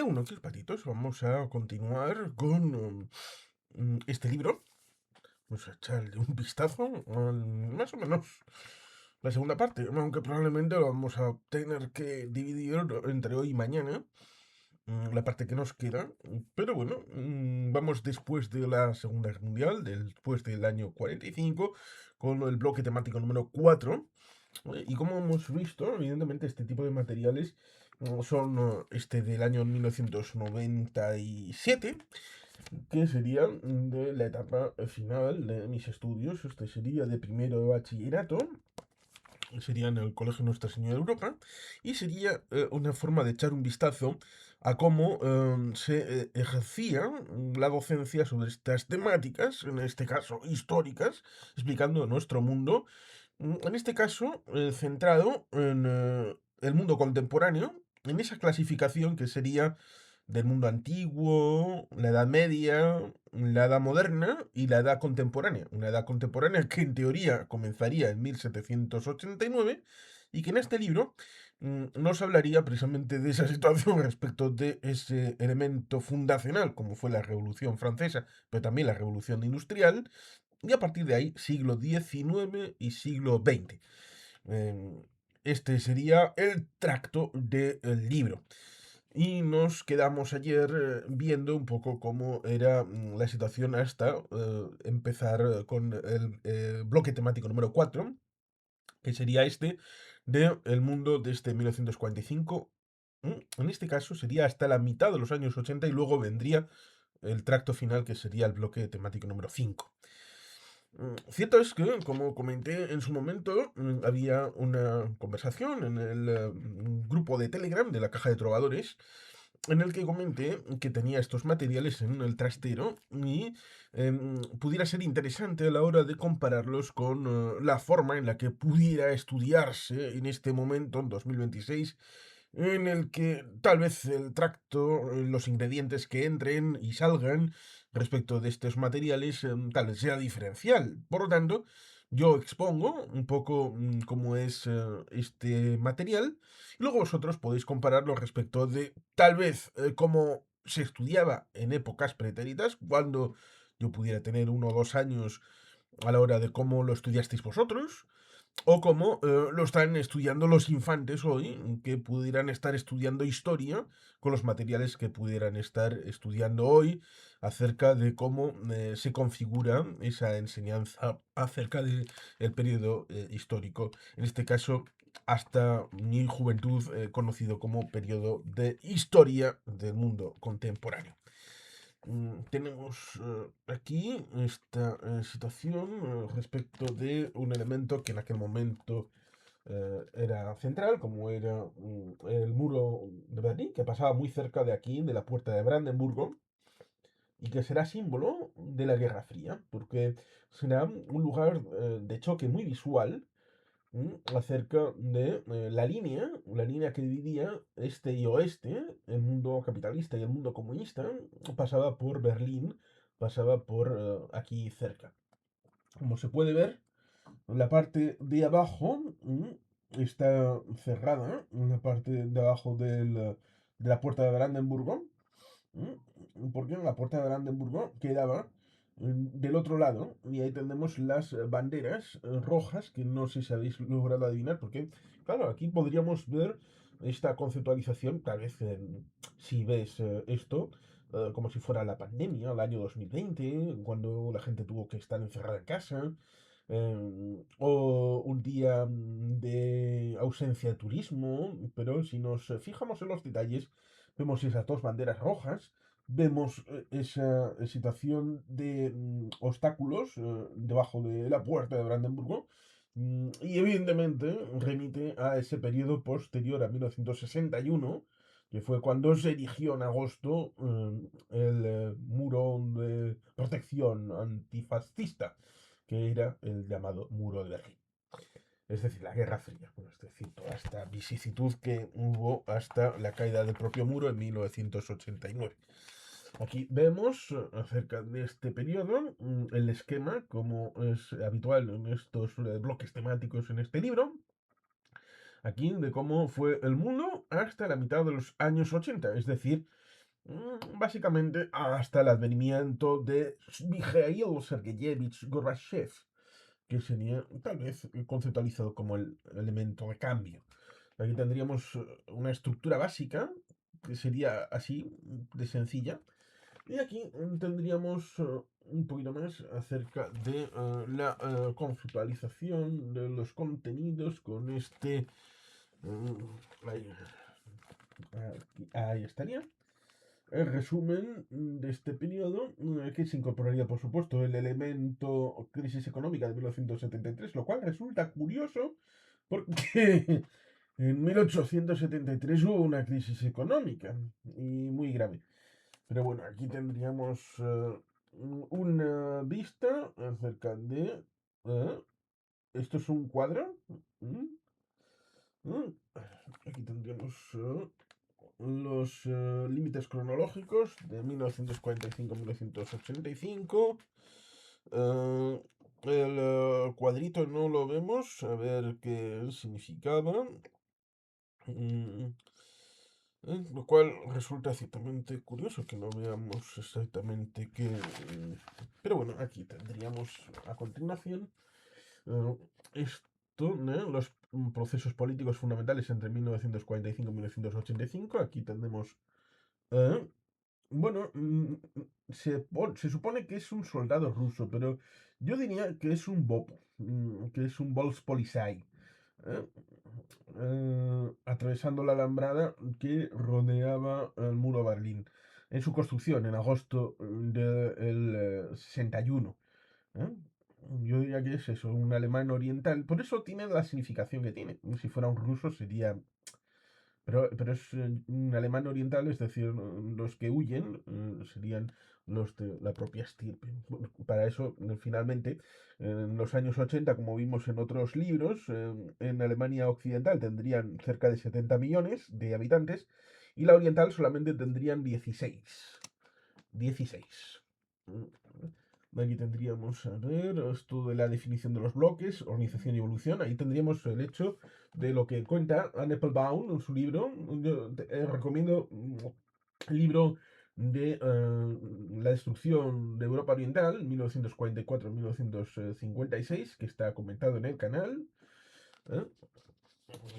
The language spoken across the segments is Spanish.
Bueno, ¿qué patitos? Vamos a continuar con este libro. Vamos a echarle un vistazo más o menos la segunda parte, aunque probablemente lo vamos a tener que dividir entre hoy y mañana, la parte que nos queda. Pero bueno, vamos después de la Segunda Guerra Mundial, después del año 45, con el bloque temático número 4. Y como hemos visto, evidentemente este tipo de materiales son este del año 1997, que sería de la etapa final de mis estudios. Este sería de primero de bachillerato, sería en el Colegio Nuestra Señora de Europa, y sería una forma de echar un vistazo a cómo se ejercía la docencia sobre estas temáticas, en este caso históricas, explicando nuestro mundo, en este caso centrado en el mundo contemporáneo, en esa clasificación que sería del mundo antiguo, la Edad Media, la Edad Moderna y la Edad Contemporánea. Una Edad Contemporánea que en teoría comenzaría en 1789 y que en este libro nos hablaría precisamente de esa situación respecto de ese elemento fundacional como fue la Revolución Francesa, pero también la Revolución Industrial, y a partir de ahí siglo XIX y siglo XX. Este sería el tracto del libro. Y nos quedamos ayer viendo un poco cómo era la situación hasta empezar con el bloque temático número 4, que sería este de el mundo desde 1945. En este caso sería hasta la mitad de los años 80 y luego vendría el tracto final que sería el bloque temático número 5. Cierto es que, como comenté en su momento, había una conversación en el grupo de Telegram de la Caja de Trovadores, en el que comenté que tenía estos materiales en el trastero y pudiera ser interesante a la hora de compararlos con la forma en la que pudiera estudiarse en este momento, en 2026, en el que tal vez el tracto, los ingredientes que entren y salgan respecto de estos materiales, tal vez sea diferencial. Por lo tanto, yo expongo un poco cómo es este material y luego vosotros podéis compararlo respecto de tal vez cómo se estudiaba en épocas pretéritas, cuando yo pudiera tener 1 o 2 años a la hora de cómo lo estudiasteis vosotros, o como lo están estudiando los infantes hoy, que pudieran estar estudiando historia con los materiales que pudieran estar estudiando hoy acerca de cómo se configura esa enseñanza acerca del periodo histórico. En este caso, hasta mi juventud, conocido como periodo de historia del mundo contemporáneo. Tenemos aquí esta situación respecto de un elemento que en aquel momento era central, como era el muro de Berlín, que pasaba muy cerca de aquí, de la puerta de Brandenburgo, y que será símbolo de la Guerra Fría, porque será un lugar de choque muy visual acerca de la línea que dividía este y oeste, el mundo capitalista y el mundo comunista, pasaba por Berlín, pasaba por aquí cerca. Como se puede ver, la parte de abajo está cerrada, la parte de abajo de la puerta de Brandenburgo, porque la puerta de Brandenburgo quedaba del otro lado y ahí tenemos las banderas rojas que no sé si habéis logrado adivinar porque, claro, aquí podríamos ver esta conceptualización, tal vez si ves esto, como si fuera la pandemia, el año 2020, cuando la gente tuvo que estar encerrada en casa, o un día de ausencia de turismo, pero si nos fijamos en los detalles, vemos esas dos banderas rojas, vemos esa situación de obstáculos debajo de la puerta de Brandenburgo, y evidentemente remite a ese periodo posterior a 1961, que fue cuando se erigió en agosto el muro de protección antifascista, que era el llamado muro de Berlín. Es decir, la Guerra Fría, bueno, es decir, toda esta vicisitud que hubo hasta la caída del propio muro en 1989. Aquí vemos acerca de este periodo el esquema, como es habitual en estos bloques temáticos en este libro, aquí de cómo fue el mundo hasta la mitad de los años 80, es decir, básicamente hasta el advenimiento de Mikhail Sergeyevich Gorbachev, que sería tal vez conceptualizado como el elemento de cambio. Aquí tendríamos una estructura básica, que sería así, de sencilla. Y aquí tendríamos un poquito más acerca de la conceptualización de los contenidos con este... ahí, ahí estaría. El resumen de este periodo, que se incorporaría, por supuesto, el elemento crisis económica de 1973, lo cual resulta curioso porque en 1873 hubo una crisis económica y muy grave. Pero bueno, aquí tendríamos una vista acerca de... eh, esto es un cuadro. mm, mm, Aquí tendríamos los límites cronológicos de 1945 a 1985. Eh, el cuadrito no lo vemos, a ver qué significaba. Mm, lo cual resulta ciertamente curioso que no veamos exactamente qué... Pero bueno, aquí tendríamos a continuación eh, esto, ¿no? Los procesos políticos fundamentales entre 1945 y 1985. Aquí tenemos... eh, bueno, se supone que es un soldado ruso, pero yo diría que es un BOP, que es un Volkspolizei, ¿eh? Atravesando la alambrada que rodeaba el muro de Berlín en su construcción en agosto del 61. ¿Eh? Yo diría que es eso, un alemán oriental. Por eso tiene la significación que tiene. Si fuera un ruso sería... Pero es un alemán oriental, es decir, los que huyen serían los de la propia estirpe. Bueno, para eso, finalmente, en los años 80, como vimos en otros libros, en Alemania Occidental tendrían cerca de 70 millones de habitantes y la oriental solamente tendrían 16. 16. Aquí tendríamos, a ver, esto de la definición de los bloques, organización y evolución. Ahí tendríamos el hecho de lo que cuenta Anne Applebaum en su libro. Yo recomiendo el libro de la destrucción de Europa Oriental, 1944-1956, que está comentado en el canal. ¿Eh?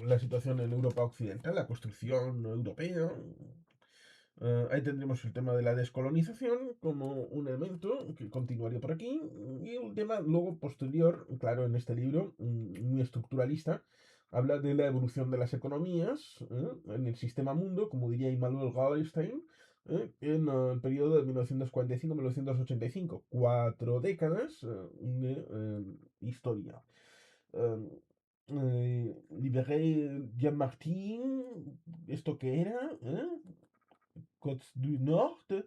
La situación en Europa Occidental, la construcción europea. Ahí tendremos el tema de la descolonización como un elemento que continuaría por aquí. Y un tema luego posterior, claro, en este libro, muy estructuralista, habla de la evolución de las economías en el sistema mundo, como diría Immanuel Wallerstein, en el periodo de 1945-1985. 4 décadas de historia. Libéré Jean-Martin, ¿esto qué era? Côte du Nord,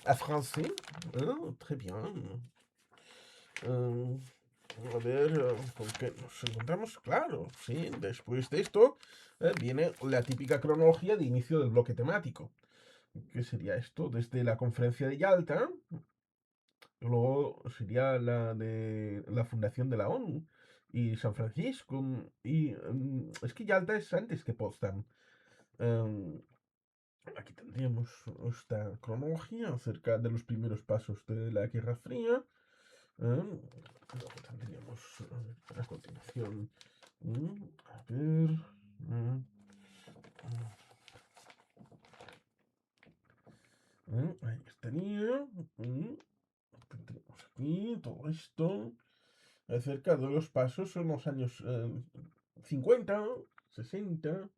à français, très bien. Eh, a ver, ¿con qué nos encontramos? Claro, sí, después de esto viene la típica cronología de inicio del bloque temático. ¿Qué sería esto? Desde la conferencia de Yalta, luego sería la de la fundación de la ONU y San Francisco, y es que Yalta es antes que Potsdam. Em, Aquí tendríamos esta cronología acerca de los primeros pasos de la Guerra Fría. Luego tendríamos a continuación, a ver, ahí estaría. Tendríamos aquí todo esto acerca de los pasos en los años 50, 60.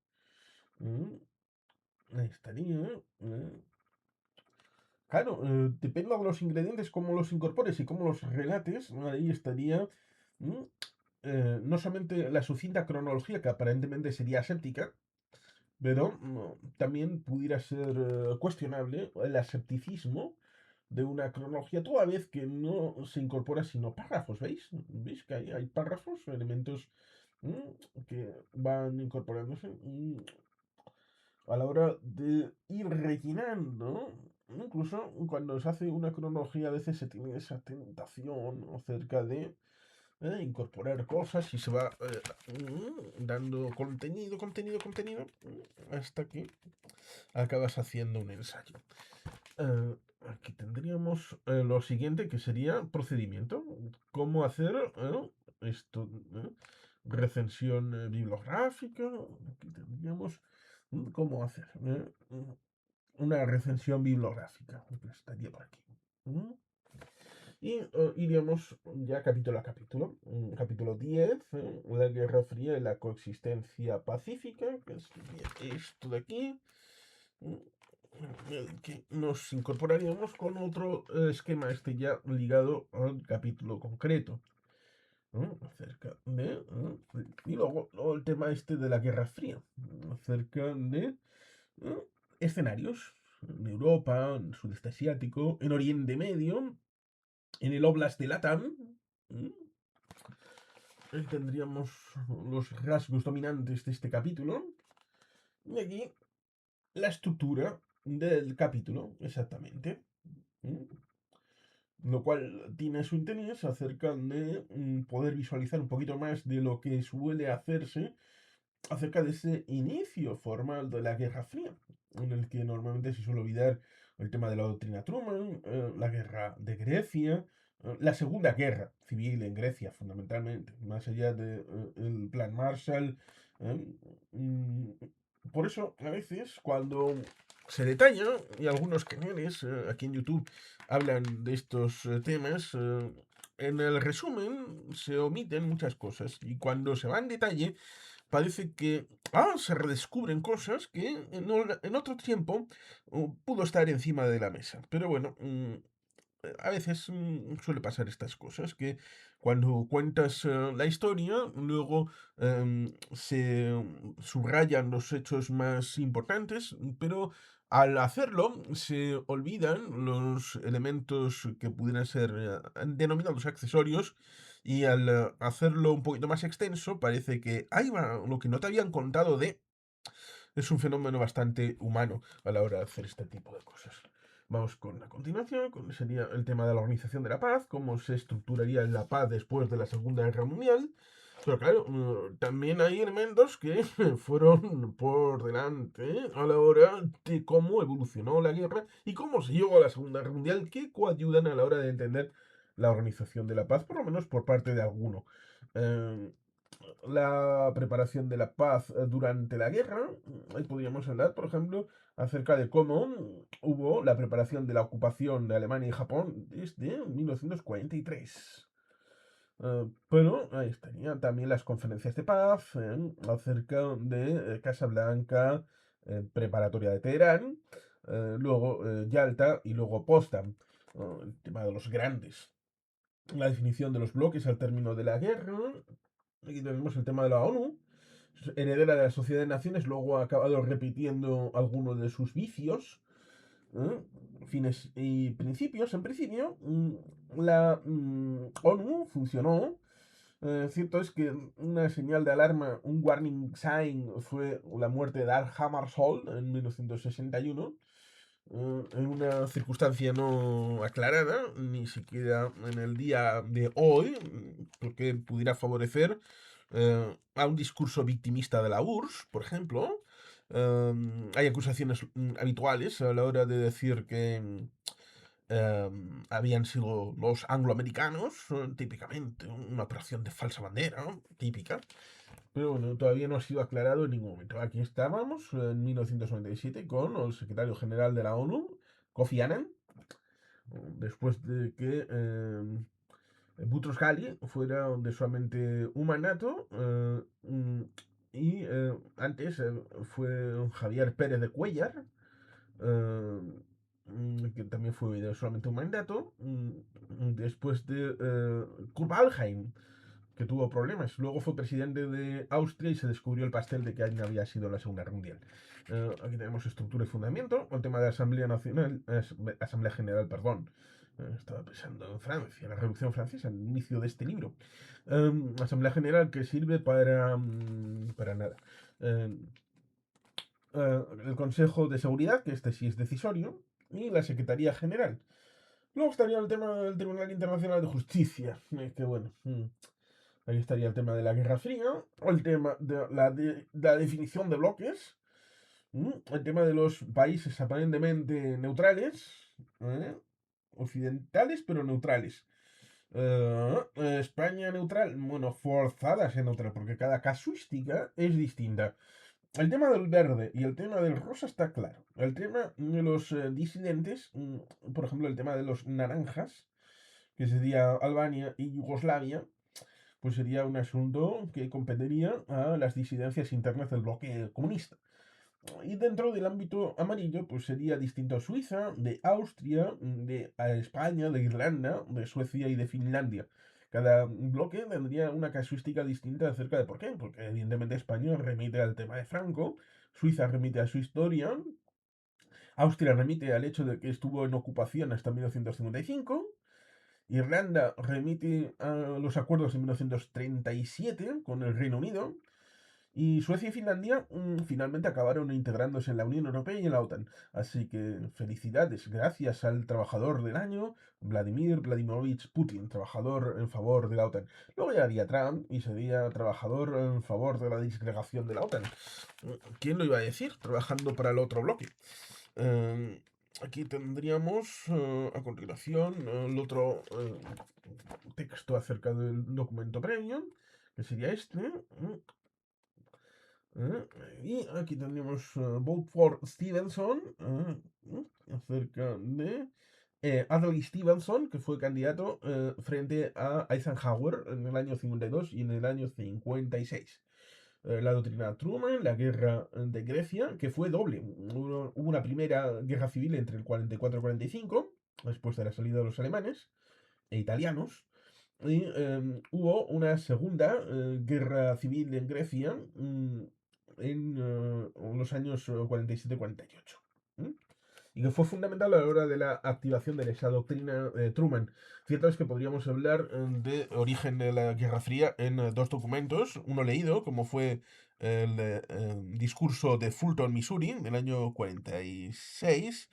Ahí estaría. Claro, depende de los ingredientes, cómo los incorpores y cómo los relates, ahí estaría mm, no solamente la sucinta cronología, que aparentemente sería aséptica, pero también pudiera ser cuestionable el asepticismo de una cronología, toda vez que no se incorpora sino párrafos, ¿veis? ¿Veis que hay párrafos, elementos que van incorporándose? A la hora de ir rellenando, incluso cuando se hace una cronología a veces se tiene esa tentación acerca de incorporar cosas y se va dando contenido, hasta que acabas haciendo un ensayo. Aquí tendríamos lo siguiente, que sería procedimiento. ¿Cómo hacer esto? Recensión bibliográfica. Aquí tendríamos cómo hacer una recensión bibliográfica. Estaría por aquí. Y iríamos ya capítulo a capítulo. Capítulo 10, la Guerra Fría y la coexistencia pacífica, que sería esto de aquí. Que nos incorporaríamos con otro esquema este ya ligado al capítulo concreto, ¿no? Acerca de... y luego el tema este de la Guerra Fría, acerca de escenarios en Europa, en el sudeste asiático, en Oriente Medio, en el Oblast de Latam. ¿Mm? Ahí tendríamos los rasgos dominantes de este capítulo. Y aquí la estructura del capítulo, exactamente. ¿Mm? Lo cual tiene su interés acerca de poder visualizar un poquito más de lo que suele hacerse acerca de ese inicio formal de la Guerra Fría, en el que normalmente se suele olvidar el tema de la doctrina Truman, la guerra de Grecia, la segunda guerra civil en Grecia, fundamentalmente, más allá del plan Marshall. eh, mm, por eso, a veces, cuando se detalla, y algunos canales aquí en YouTube hablan de estos temas, en el resumen se omiten muchas cosas, y cuando se va en detalle, parece que se redescubren cosas que en otro tiempo pudo estar encima de la mesa. Pero bueno, a veces suele pasar estas cosas, que cuando cuentas la historia, luego se subrayan los hechos más importantes, pero al hacerlo se olvidan los elementos que pudieran ser denominados accesorios, y al hacerlo un poquito más extenso, parece que ahí va lo que no te habían contado de... Es un fenómeno bastante humano a la hora de hacer este tipo de cosas. Vamos con la continuación, sería el tema de la organización de la paz, cómo se estructuraría la paz después de la Segunda Guerra Mundial. Pero claro, también hay elementos que fueron por delante a la hora de cómo evolucionó la guerra y cómo se llegó a la Segunda Guerra Mundial, que coayudan a la hora de entender la organización de la paz, por lo menos por parte de alguno. Eh, la preparación de la paz durante la guerra. Ahí podríamos hablar, por ejemplo, acerca de cómo hubo la preparación de la ocupación de Alemania y Japón desde 1943. Pero ahí estaría también las conferencias de paz acerca de Casablanca, preparatoria de Teherán, luego Yalta y luego Potsdam. El tema de los grandes, la definición de los bloques al término de la guerra. Aquí tenemos el tema de la ONU, heredera de la Sociedad de Naciones, luego ha acabado repitiendo algunos de sus vicios, ¿eh? Fines y principios. En principio, la ONU funcionó. Cierto es que una señal de alarma, un warning sign, fue la muerte de Dag Hammarskjöld en 1961, en una circunstancia no aclarada, ni siquiera en el día de hoy, porque pudiera favorecer a un discurso victimista de la URSS, por ejemplo. Hay acusaciones habituales a la hora de decir que habían sido los angloamericanos, típicamente una operación de falsa bandera, ¿no? Típica. Pero bueno, todavía no ha sido aclarado en ningún momento. Aquí estábamos en 1997 con el secretario general de la ONU, Kofi Annan, después de que Boutros Ghali fuera de solamente un mandato, y antes fue Javier Pérez de Cuellar, eh, que también fue de solamente un mandato, después de Kurt Waldheim, que tuvo problemas. Luego fue presidente de Austria y se descubrió el pastel de que alguien había sido en la Segunda Guerra Mundial. Aquí tenemos estructura y fundamento, el tema de la Asamblea Nacional, Asamblea General, perdón. Estaba pensando en Francia, la Revolución Francesa, el inicio de este libro. Asamblea General que sirve para nada. Eh, el Consejo de Seguridad, que este sí es decisorio, y la Secretaría General. Luego estaría el tema del Tribunal Internacional de Justicia, que bueno, ahí estaría el tema de la Guerra Fría, o el tema de la definición de bloques, El tema de los países aparentemente neutrales, ¿eh? Occidentales pero neutrales. España neutral, bueno, forzada a ser neutral, porque cada casuística es distinta. El tema del verde y el tema del rosa está claro. El tema de los disidentes, por ejemplo, el tema de los naranjas, que sería Albania y Yugoslavia, pues sería un asunto que competiría a las disidencias internas del bloque comunista. Y dentro del ámbito amarillo, pues sería distinto a Suiza, de Austria, de España, de Irlanda, de Suecia y de Finlandia. Cada bloque tendría una casuística distinta acerca de por qué. Porque evidentemente España remite al tema de Franco, Suiza remite a su historia, Austria remite al hecho de que estuvo en ocupación hasta 1955, Irlanda remite a los acuerdos de 1937 con el Reino Unido, y Suecia y Finlandia finalmente acabaron integrándose en la Unión Europea y en la OTAN. Así que felicidades, gracias al trabajador del año, Vladimir Vladimirovich Putin, trabajador en favor de la OTAN. Luego llegaría Trump y sería trabajador en favor de la disgregación de la OTAN. ¿Quién lo iba a decir? Trabajando para el otro bloque. Aquí tendríamos a continuación el otro texto acerca del documento premium, que sería este. Y aquí tenemos Vote for Stevenson, acerca de Adlai Stevenson, que fue candidato frente a Eisenhower en el año 52 y en el año 56. La doctrina Truman, la guerra de Grecia, que fue doble. Hubo una primera guerra civil entre el 44 y 45, después de la salida de los alemanes e italianos. Y hubo una segunda guerra civil en Grecia en los años 47-48. Y que fue fundamental a la hora de la activación de esa doctrina Truman. Cierto es que podríamos hablar de origen de la Guerra Fría en dos documentos. Uno leído, como fue el discurso de Fulton, Missouri, del año 46,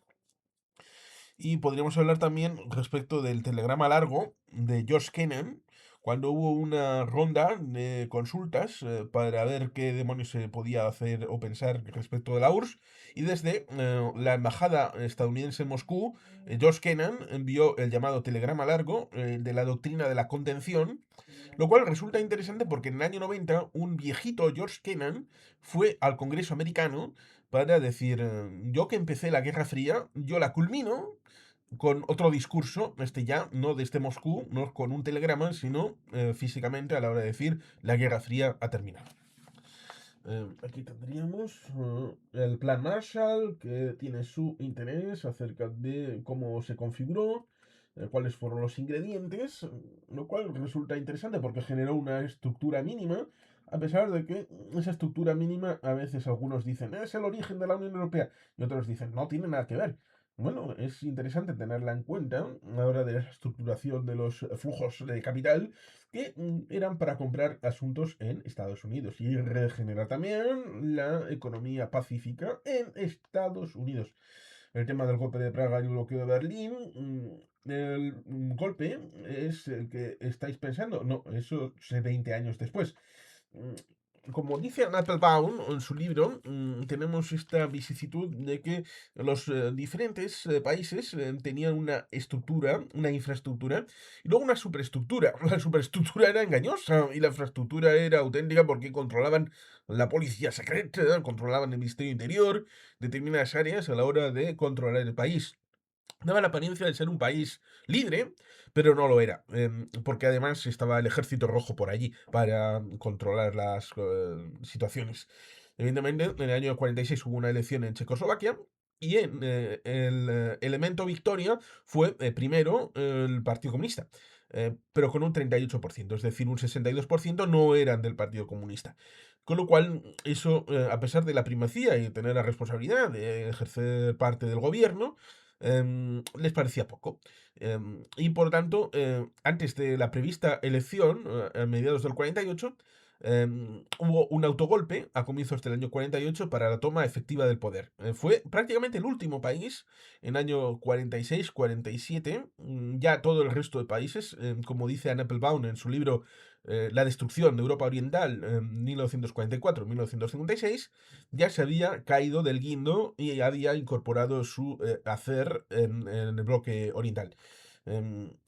y podríamos hablar también respecto del telegrama largo de George Kennan, cuando hubo una ronda de consultas para ver qué demonios se podía hacer o pensar respecto de la URSS. Y desde la embajada estadounidense en Moscú, George Kennan envió el llamado telegrama largo de la doctrina de la contención, lo cual resulta interesante porque en el año 90 un viejito George Kennan fue al Congreso americano para decir, yo que empecé la Guerra Fría, yo la culmino con otro discurso, este ya, no desde Moscú, no con un telegrama, sino físicamente a la hora de decir la Guerra Fría ha terminado. Aquí tendríamos el Plan Marshall, que tiene su interés acerca de cómo se configuró, cuáles fueron los ingredientes, lo cual resulta interesante porque generó una estructura mínima, a pesar de que esa estructura mínima a veces algunos dicen es el origen de la Unión Europea y otros dicen no tiene nada que ver. Bueno, es interesante tenerla en cuenta a la hora de la estructuración de los flujos de capital que eran para comprar asuntos en Estados Unidos y regenerar también la economía pacífica en Estados Unidos. El tema del golpe de Praga y el bloqueo de Berlín, el golpe es el que estáis pensando. No, eso es 20 años después. Mm, Como dice Applebaum en su libro, tenemos esta vicisitud de que los diferentes países tenían una estructura, una infraestructura y luego una superestructura. La superestructura era engañosa y la infraestructura era auténtica porque controlaban la policía secreta, controlaban el Ministerio Interior, determinadas áreas a la hora de controlar el país. Daba la apariencia de ser un país libre, pero no lo era, porque además estaba el Ejército Rojo por allí para controlar las situaciones. Evidentemente, en el año 46 hubo una elección en Checoslovaquia y el elemento victoria fue primero el Partido Comunista, pero con un 38%, es decir, un 62% no eran del Partido Comunista. Con lo cual, eso, a pesar de la primacía y tener la responsabilidad de ejercer parte del gobierno, les parecía poco. Y por lo tanto, antes de la prevista elección, a mediados del 48, hubo un autogolpe a comienzos del año 48 para la toma efectiva del poder. Fue prácticamente el último país en año 46-47. Ya todo el resto de países, como dice Anne Applebaum en su libro La destrucción de Europa Oriental, 1944-1956, ya se había caído del guindo y había incorporado su hacer en el bloque oriental.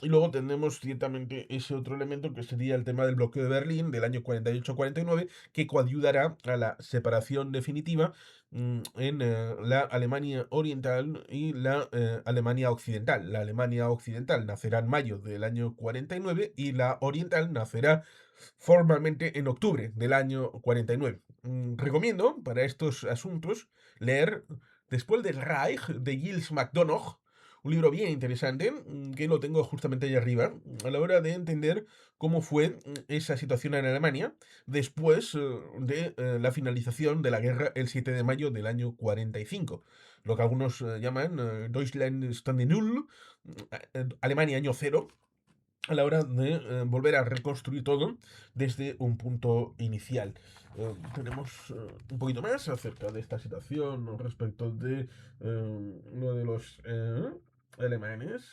Y luego tenemos ciertamente ese otro elemento que sería el tema del bloqueo de Berlín del año 48-49, que coadyudará a la separación definitiva en la Alemania Oriental y la Alemania Occidental. La Alemania Occidental nacerá en mayo del año 49 y la Oriental nacerá formalmente en octubre del año 49. Recomiendo para estos asuntos leer Después del Reich de Gilles MacDonough, un libro bien interesante, que lo tengo justamente ahí arriba, a la hora de entender cómo fue esa situación en Alemania después de la finalización de la guerra el 7 de mayo del año 45. Lo que algunos llaman Deutschland Stand Null, Alemania año cero, a la hora de volver a reconstruir todo desde un punto inicial. Tenemos un poquito más acerca de esta situación respecto de lo de los alemanes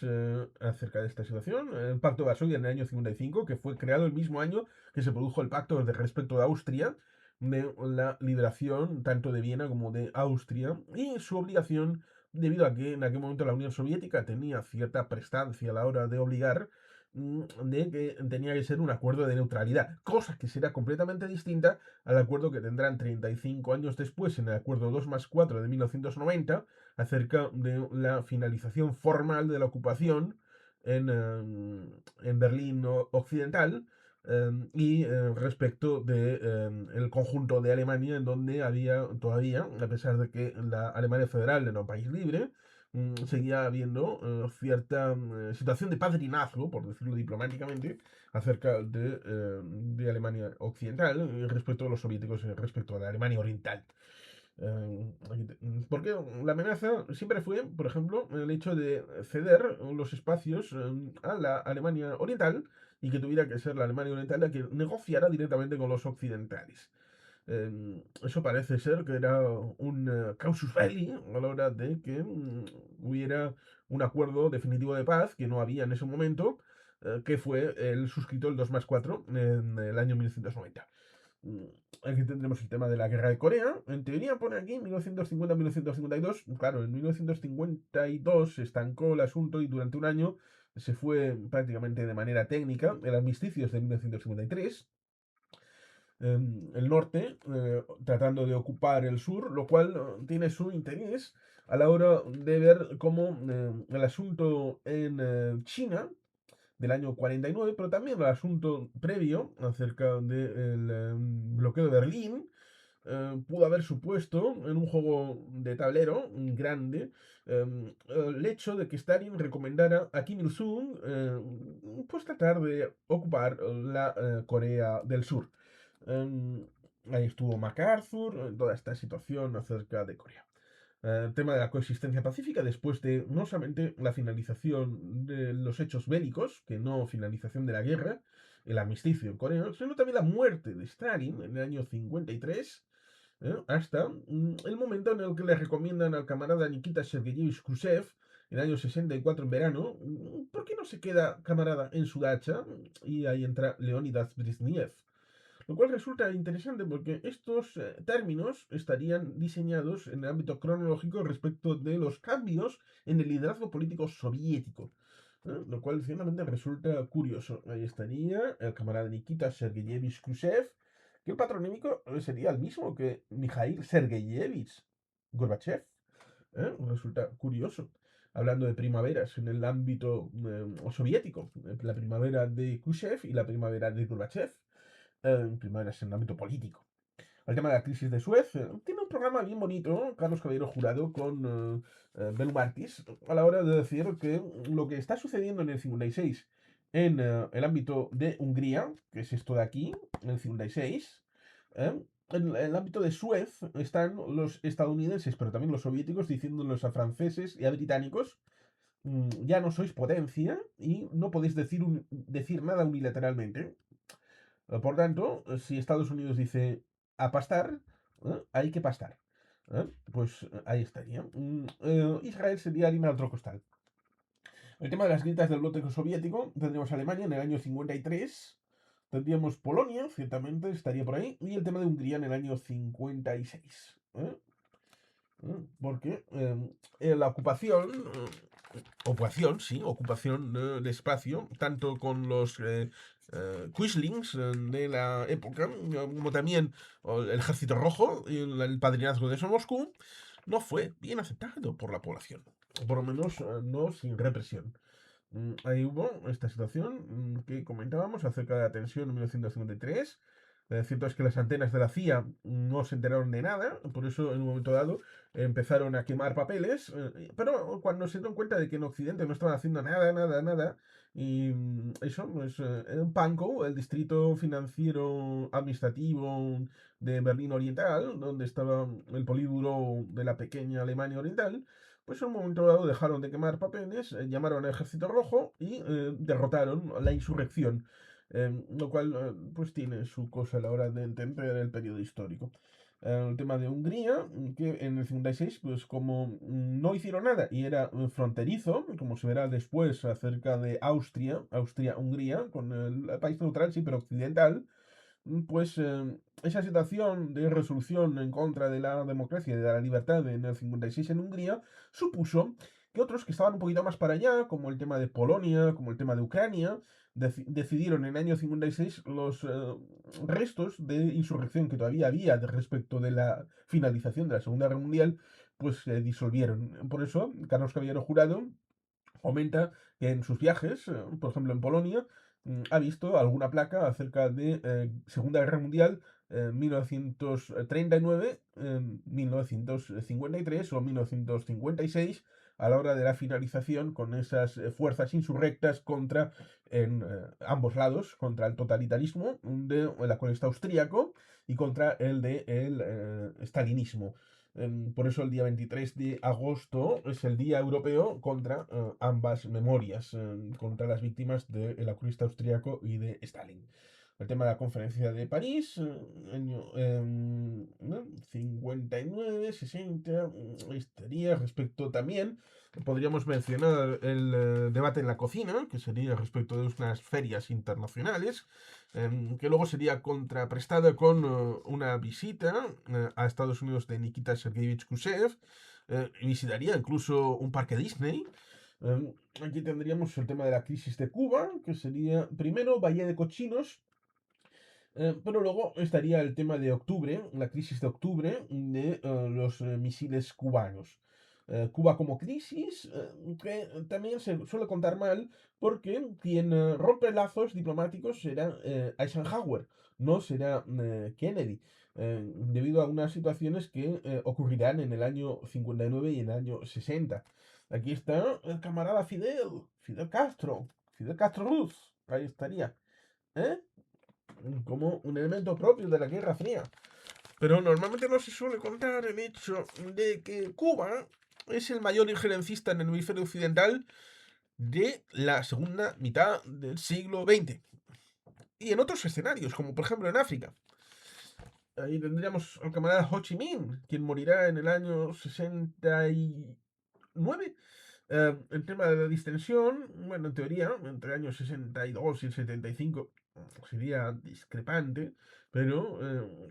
acerca de esta situación. El Pacto de Varsovia en el año 55, que fue creado el mismo año que se produjo el pacto de respecto de Austria, de la liberación tanto de Viena como de Austria, y su obligación, debido a que en aquel momento la Unión Soviética tenía cierta prestancia a la hora de obligar, de que tenía que ser un acuerdo de neutralidad, cosa que será completamente distinta al acuerdo que tendrán 35 años después en el acuerdo 2+4 de 1990 acerca de la finalización formal de la ocupación en Berlín Occidental, y respecto de el conjunto de Alemania, en donde había todavía, a pesar de que la Alemania federal era un país libre, seguía habiendo cierta situación de padrinazgo, por decirlo diplomáticamente, acerca de Alemania Occidental respecto a los soviéticos, respecto a la Alemania Oriental. Porque la amenaza siempre fue, por ejemplo, el hecho de ceder los espacios a la Alemania Oriental y que tuviera que ser la Alemania Oriental la que negociara directamente con los occidentales. Eso parece ser que era un causus belli a la hora de que hubiera un acuerdo definitivo de paz que no había en ese momento, que fue el suscrito el 2+4 en el año 1990. Aquí tendremos el tema de la guerra de Corea. En teoría pone aquí 1950-1952. Claro, en 1952 se estancó el asunto y durante un año se fue prácticamente de manera técnica. El armisticio es de 1953. El norte tratando de ocupar el sur, lo cual tiene su interés a la hora de ver cómo el asunto en China del año 49, pero también el asunto previo acerca del bloqueo de Berlín pudo haber supuesto en un juego de tablero grande el hecho de que Stalin recomendara a Kim Il-sung pues tratar de ocupar la Corea del Sur. Ahí estuvo MacArthur, toda esta situación acerca de Corea. Tema de la coexistencia pacífica después de no solamente la finalización de los hechos bélicos, que no finalización de la guerra, el armisticio en Corea, sino también la muerte de Stalin en el año 53, hasta el momento en el que le recomiendan al camarada Nikita Sergeyevich Khrushchev, en el año 64 en verano, ¿por qué no se queda camarada en su dacha? Y ahí entra Leonidas Brezhnev. Lo cual resulta interesante porque estos términos estarían diseñados en el ámbito cronológico respecto de los cambios en el liderazgo político soviético. Lo cual ciertamente resulta curioso. Ahí estaría el camarada Nikita Sergeyevich Khrushchev, que el patronímico sería el mismo que Mikhail Sergeyevich Gorbachev. Resulta curioso. Hablando de primaveras en el ámbito soviético, la primavera de Khrushchev y la primavera de Gorbachev, primaveras en el ámbito político. El tema de la crisis de Suez, tiene un programa bien bonito, ¿no? Carlos Caballero Jurado con Belu Martis, a la hora de decir que lo que está sucediendo en el 56 en el ámbito de Hungría, que es esto de aquí, en el 56, en el ámbito de Suez están los estadounidenses, pero también los soviéticos, diciéndoles a franceses y a británicos, ya no sois potencia y no podéis decir nada unilateralmente. Por tanto, si Estados Unidos dice a pastar, hay que pastar. Pues ahí estaría. Israel sería harina de otro costal. El tema de las grietas del bloque soviético, tendríamos Alemania en el año 53, tendríamos Polonia, ciertamente estaría por ahí, y el tema de Hungría en el año 56. Porque la ocupación, sí, ocupación de espacio, tanto con los Quislings de la época, como también el Ejército Rojo y el padrinazgo de Moscú, no fue bien aceptado por la población. O por lo menos no sin represión. Ahí hubo esta situación que comentábamos acerca de la tensión en 1953. Cierto es que las antenas de la CIA no se enteraron de nada, por eso en un momento dado empezaron a quemar papeles, pero cuando se dieron cuenta de que en Occidente no estaban haciendo nada, nada, nada, y eso, pues en Pankow, el distrito financiero administrativo de Berlín Oriental, donde estaba el polígono de la pequeña Alemania Oriental, pues en un momento dado dejaron de quemar papeles, llamaron al Ejército Rojo y derrotaron la insurrección. Lo cual pues tiene su cosa a la hora de entender el periodo histórico. El tema de Hungría, que en el 56, pues como no hicieron nada y era fronterizo, como se verá después acerca de Austria, Austria-Hungría, con el país neutral, sí, pero occidental, pues esa situación de resolución en contra de la democracia y de la libertad en el 56 en Hungría supuso que otros que estaban un poquito más para allá, como el tema de Polonia, como el tema de Ucrania, decidieron en el año 56 los restos de insurrección que todavía había respecto de la finalización de la Segunda Guerra Mundial, pues se disolvieron. Por eso, Carlos Caballero Jurado comenta que en sus viajes, por ejemplo en Polonia, ha visto alguna placa acerca de Segunda Guerra Mundial 1939, 1953 o 1956, a la hora de la finalización con esas fuerzas insurrectas contra, en ambos lados, contra el totalitarismo de la comunista austríaco y contra el de el stalinismo. Por eso el día 23 de agosto es el Día Europeo contra ambas memorias, contra las víctimas del comunista austríaco y de Stalin. El tema de la conferencia de París, año ¿no? 59, 60, estaría respecto también. Podríamos mencionar el debate en la cocina, que sería respecto de unas ferias internacionales, que luego sería contraprestada con una visita a Estados Unidos de Nikita Sergeyevich Khrushchev, visitaría incluso un parque Disney. Aquí tendríamos el tema de la crisis de Cuba, que sería primero Bahía de Cochinos, pero luego estaría el tema de octubre, la crisis de octubre de los misiles cubanos. Cuba como crisis, que también se suele contar mal porque quien rompe lazos diplomáticos será Eisenhower, no será Kennedy, debido a unas situaciones que ocurrirán en el año 59 y en el año 60. Aquí está el camarada Fidel Castro Ruz, ahí estaría. ¿Eh? Como un elemento propio de la Guerra Fría. Pero normalmente no se suele contar el hecho de que Cuba es el mayor injerencista en el hemisferio occidental de la segunda mitad del siglo XX. Y en otros escenarios, como por ejemplo en África. Ahí tendríamos al camarada Ho Chi Minh, quien morirá en el año 69. El tema de la distensión, bueno, en teoría, entre el año 62 y el 75 sería discrepante, pero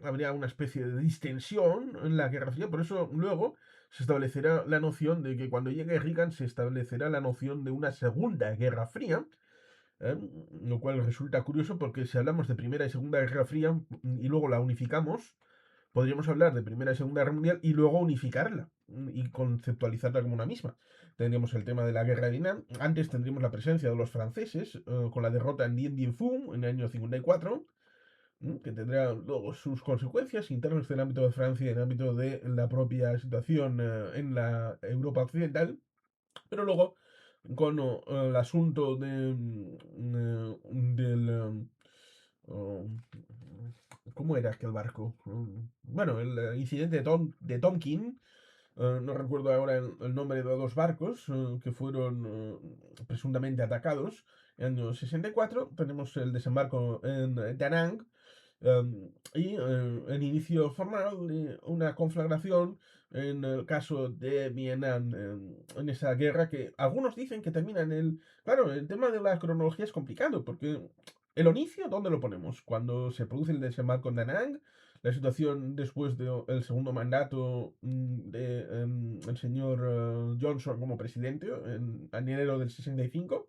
habría una especie de distensión en la Guerra Fría, por eso luego se establecerá la noción de que cuando llegue Reagan se establecerá la noción de una segunda Guerra Fría, ¿eh? Lo cual resulta curioso porque si hablamos de Primera y Segunda Guerra Fría y luego la unificamos, podríamos hablar de Primera y Segunda Guerra Mundial y luego unificarla y conceptualizarla como una misma. Tendríamos el tema de la guerra de Vietnam, antes tendríamos la presencia de los franceses con la derrota en Dien Bien Phu en el año 54, que tendrá luego sus consecuencias internas en el ámbito de Francia y en el ámbito de la propia situación en la Europa occidental, pero luego con el asunto del... oh, ¿cómo era aquel barco? Bueno, el incidente de Tonkin, no recuerdo ahora el nombre de dos barcos que fueron presuntamente atacados En el año 64 tenemos el desembarco en Da Nang, y el inicio formal de una conflagración en el caso de Vietnam, en esa guerra que algunos dicen que termina en el... Claro, el tema de la cronología es complicado porque el inicio, ¿dónde lo ponemos? Cuando se produce el desembarco en Da Nang, la situación después del segundo mandato del señor Johnson como presidente en enero del 65.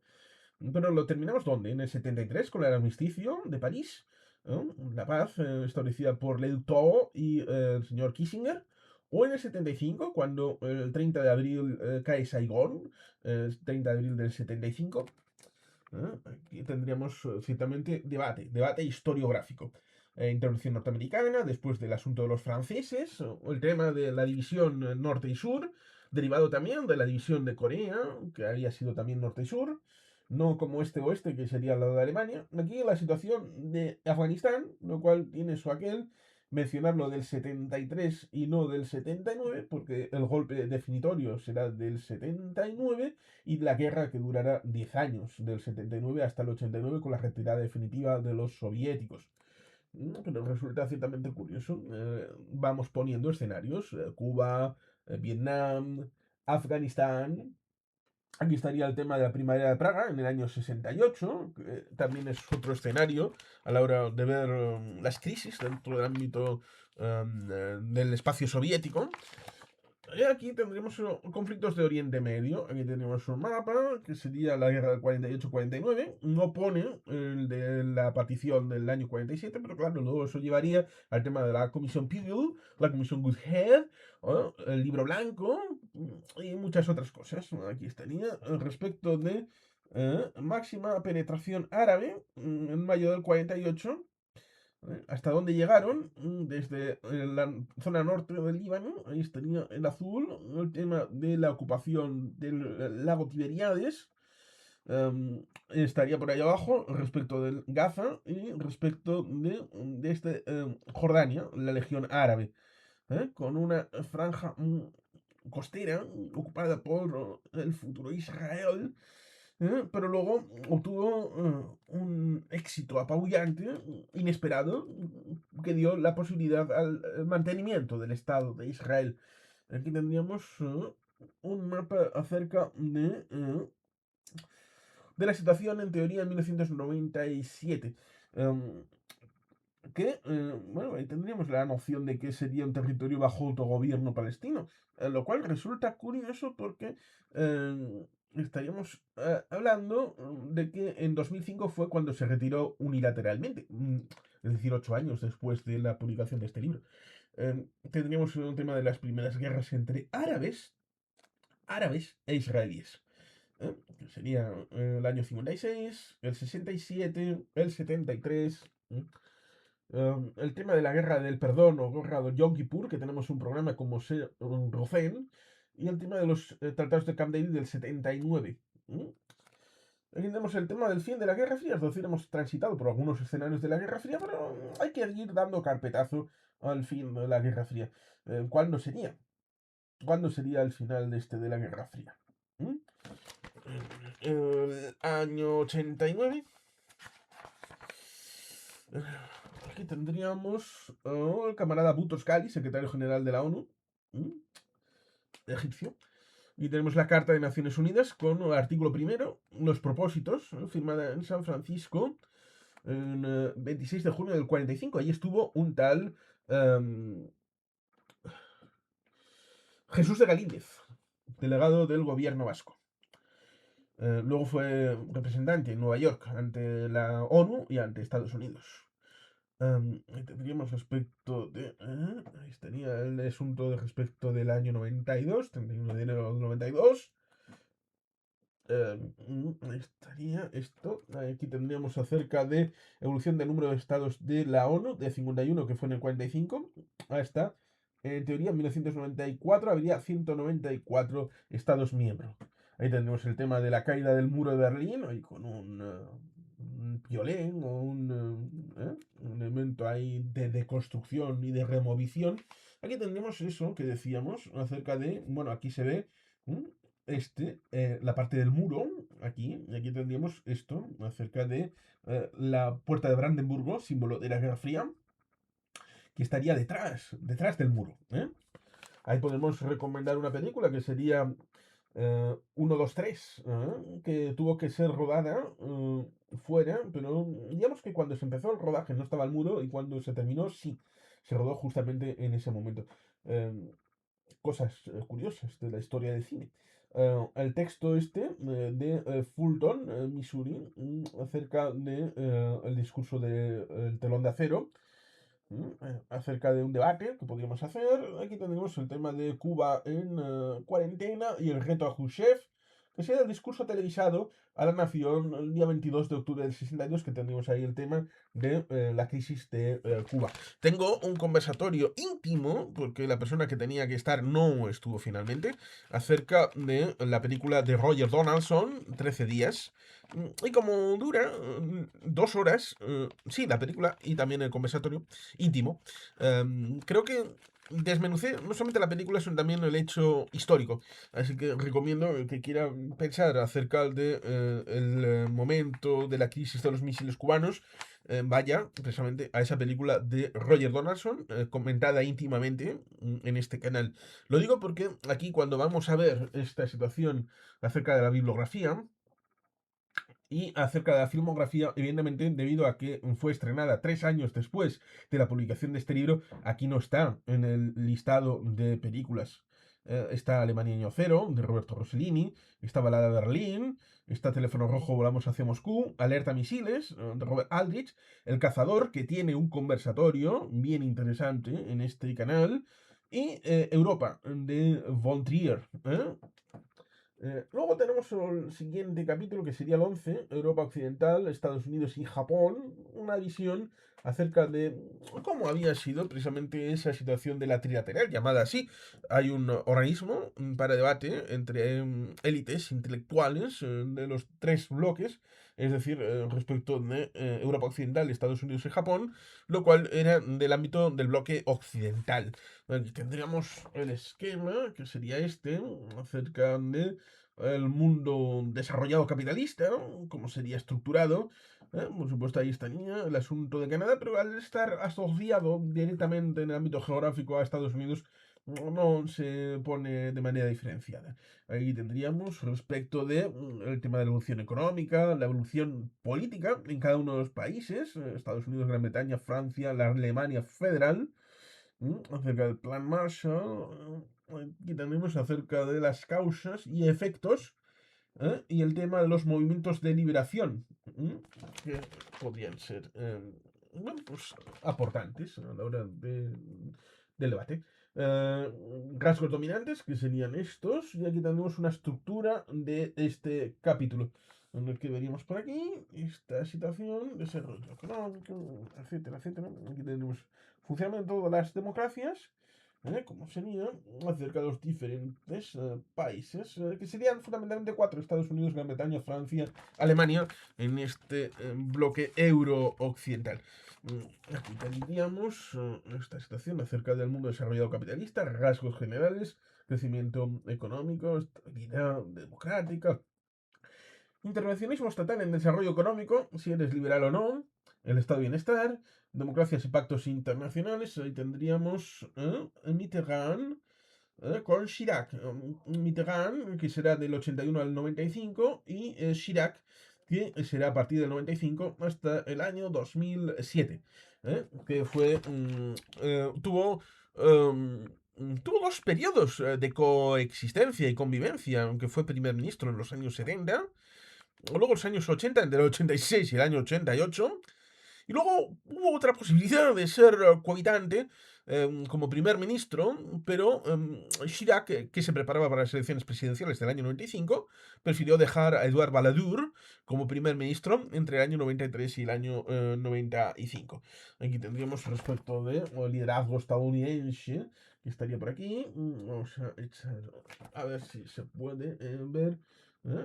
Pero lo terminamos ¿dónde? En el 73 con el armisticio de París, ¿no? La paz establecida por Leduc Tho y el señor Kissinger. O en el 75, cuando el 30 de abril cae Saigón, el 30 de abril del 75. Aquí tendríamos ciertamente debate historiográfico. Intervención norteamericana, después del asunto de los franceses, el tema de la división norte y sur, derivado también de la división de Corea, que había sido también norte y sur, no como este-oeste, que sería al lado de Alemania. Aquí la situación de Afganistán, lo cual tiene su aquel, mencionarlo del 73 y no del 79, porque el golpe definitorio será del 79 y la guerra que durará 10 años, del 79 hasta el 89, con la retirada definitiva de los soviéticos. Pero resulta ciertamente curioso. Vamos poniendo escenarios: Cuba, Vietnam, Afganistán. Aquí estaría el tema de la primavera de Praga en el año 68, que también es otro escenario a la hora de ver las crisis dentro del ámbito del espacio soviético. Y aquí tendremos conflictos de Oriente Medio. Aquí tenemos un mapa que sería la guerra del 48-49. No pone el de la partición del año 47, pero claro, luego eso llevaría al tema de la Comisión Peel, la Comisión Goodhead, el libro blanco y muchas otras cosas. Aquí estaría respecto de máxima penetración árabe en mayo del 48. ¿Hasta dónde llegaron? Desde la zona norte del Líbano, ahí estaría el azul, el tema de la ocupación del lago Tiberíades, estaría por ahí abajo respecto del Gaza y respecto de Jordania, la Legión Árabe, con una franja costera ocupada por el futuro Israel, pero luego obtuvo un éxito apabullante, inesperado, que dio la posibilidad al mantenimiento del Estado de Israel. Aquí tendríamos un mapa acerca de la situación en teoría en 1997. em, que, bueno, ahí tendríamos la noción de que sería un territorio bajo autogobierno palestino, lo cual resulta curioso porque estaríamos hablando de que en 2005 fue cuando se retiró unilateralmente, es decir, 8 años después de la publicación de este libro. Tendríamos un tema de las primeras guerras entre árabes e israelíes. Que sería el año 56, el 67, el 73. El tema de la guerra del perdón o guerra del Yom Kippur, que tenemos un programa como Rofen, y el tema de los tratados de Camp David del 79. Aquí tenemos el tema del fin de la Guerra Fría, es decir, hemos transitado por algunos escenarios de la Guerra Fría, pero hay que ir dando carpetazo al fin de la Guerra Fría. ¿Cuándo sería? ¿Cuándo sería el final de la Guerra Fría? ¿Mm? El año 89. Aquí tendríamos el camarada Boutros Ghali, secretario general de la ONU, egipcio. Y tenemos la Carta de Naciones Unidas con el artículo primero, los propósitos, firmada en San Francisco en 26 de junio del 45. Allí estuvo un tal Jesús de Galíndez, delegado del gobierno vasco. Luego fue representante en Nueva York ante la ONU y ante Estados Unidos. Tendríamos respecto de... ahí estaría el asunto de respecto del año 92, 31 de enero del 92. Ahí estaría esto. Aquí tendríamos acerca de evolución del número de estados de la ONU, de 51, que fue en el 45, hasta, en teoría, en 1994 habría 194 estados miembros. Ahí tendremos el tema de la caída del muro de Berlín, ahí con un piolín o un elemento ahí de deconstrucción y de removición. Aquí tendremos eso que decíamos acerca de, bueno, aquí se ve la parte del muro, aquí, y aquí tendríamos esto, acerca de la puerta de Brandenburgo, símbolo de la Guerra Fría, que estaría detrás del muro. Ahí podemos recomendar una película que sería 1, 2, 3, que tuvo que ser rodada fuera, pero digamos que cuando se empezó el rodaje no estaba el muro y cuando se terminó sí, se rodó justamente en ese momento. Eh, Cosas curiosas de la historia del cine. El texto de Fulton, Missouri, acerca de el discurso del telón de acero, acerca de un debate que podríamos hacer. Aquí tendremos el tema de Cuba en cuarentena y el reto a Khrushchev, que será el discurso televisado a la nación el día 22 de octubre del 62, que tendremos ahí el tema de la crisis de Cuba. Tengo un conversatorio íntimo, porque la persona que tenía que estar no estuvo finalmente, acerca de la película de Roger Donaldson, 13 días, y como dura 2 horas, sí, la película y también el conversatorio íntimo, creo que desmenucé no solamente la película, sino también el hecho histórico. Así que recomiendo el que quiera pensar acerca de el momento de la crisis de los misiles cubanos, vaya precisamente a esa película de Roger Donaldson, comentada íntimamente en este canal. Lo digo porque aquí cuando vamos a ver esta situación acerca de la bibliografía, y acerca de la filmografía, evidentemente, debido a que fue estrenada 3 años después de la publicación de este libro, aquí no está en el listado de películas. Está Alemania Año Cero, de Roberto Rossellini, está Balada de Berlín, está Teléfono Rojo, Volamos hacia Moscú, Alerta Misiles, de Robert Aldrich, El Cazador, que tiene un conversatorio bien interesante en este canal, y Europa, de Von Trier. Luego tenemos el siguiente capítulo, que sería el 11, Europa Occidental, Estados Unidos y Japón, una visión acerca de cómo había sido precisamente esa situación de la trilateral, llamada así. Hay un organismo para debate entre élites intelectuales de los 3 bloques, es decir, respecto de Europa Occidental, Estados Unidos y Japón, lo cual era del ámbito del bloque occidental. Aquí tendríamos el esquema, que sería acerca de el mundo desarrollado capitalista, ¿no? Cómo sería estructurado. Por supuesto, ahí estaría el asunto de Canadá, pero al estar asociado directamente en el ámbito geográfico a Estados Unidos, no se pone de manera diferenciada. Ahí tendríamos respecto de el tema de la evolución económica, la evolución política en cada uno de los países, Estados Unidos, Gran Bretaña, Francia, la Alemania federal, acerca del plan Marshall. Aquí tenemos acerca de las causas y efectos, y el tema de los movimientos de liberación, que podrían ser bueno, pues, aportantes a la hora del debate. Eh, Rasgos dominantes, que serían estos, y aquí tenemos una estructura de este capítulo, en el que veríamos por aquí esta situación, desarrollo económico, etcétera, etcétera. Aquí tenemos funcionamiento de las democracias, como sería acerca de los diferentes países, que serían fundamentalmente 4: Estados Unidos, Gran Bretaña, Francia, Alemania, en este bloque euro-occidental. Aquí tendríamos esta situación acerca del mundo desarrollado capitalista, rasgos generales, crecimiento económico, estabilidad democrática, intervencionismo estatal en desarrollo económico, si eres liberal o no, el estado de bienestar, democracias y pactos internacionales. Ahí tendríamos Mitterrand con Chirac. Mitterrand, que será del 81 al 95, y Chirac, que será a partir del 95 hasta el año 2007, que fue, tuvo 2 periodos de coexistencia y convivencia, aunque fue primer ministro en los años 70, luego los años 80, entre el 86 y el año 88, y luego hubo otra posibilidad de ser cohabitante como primer ministro, pero Chirac, que se preparaba para las elecciones presidenciales del año 95, prefirió dejar a Edouard Balladur como primer ministro entre el año 93 y el año 95. Aquí tendríamos respecto de liderazgo estadounidense, que estaría por aquí. Vamos a echar, a ver si se puede ver.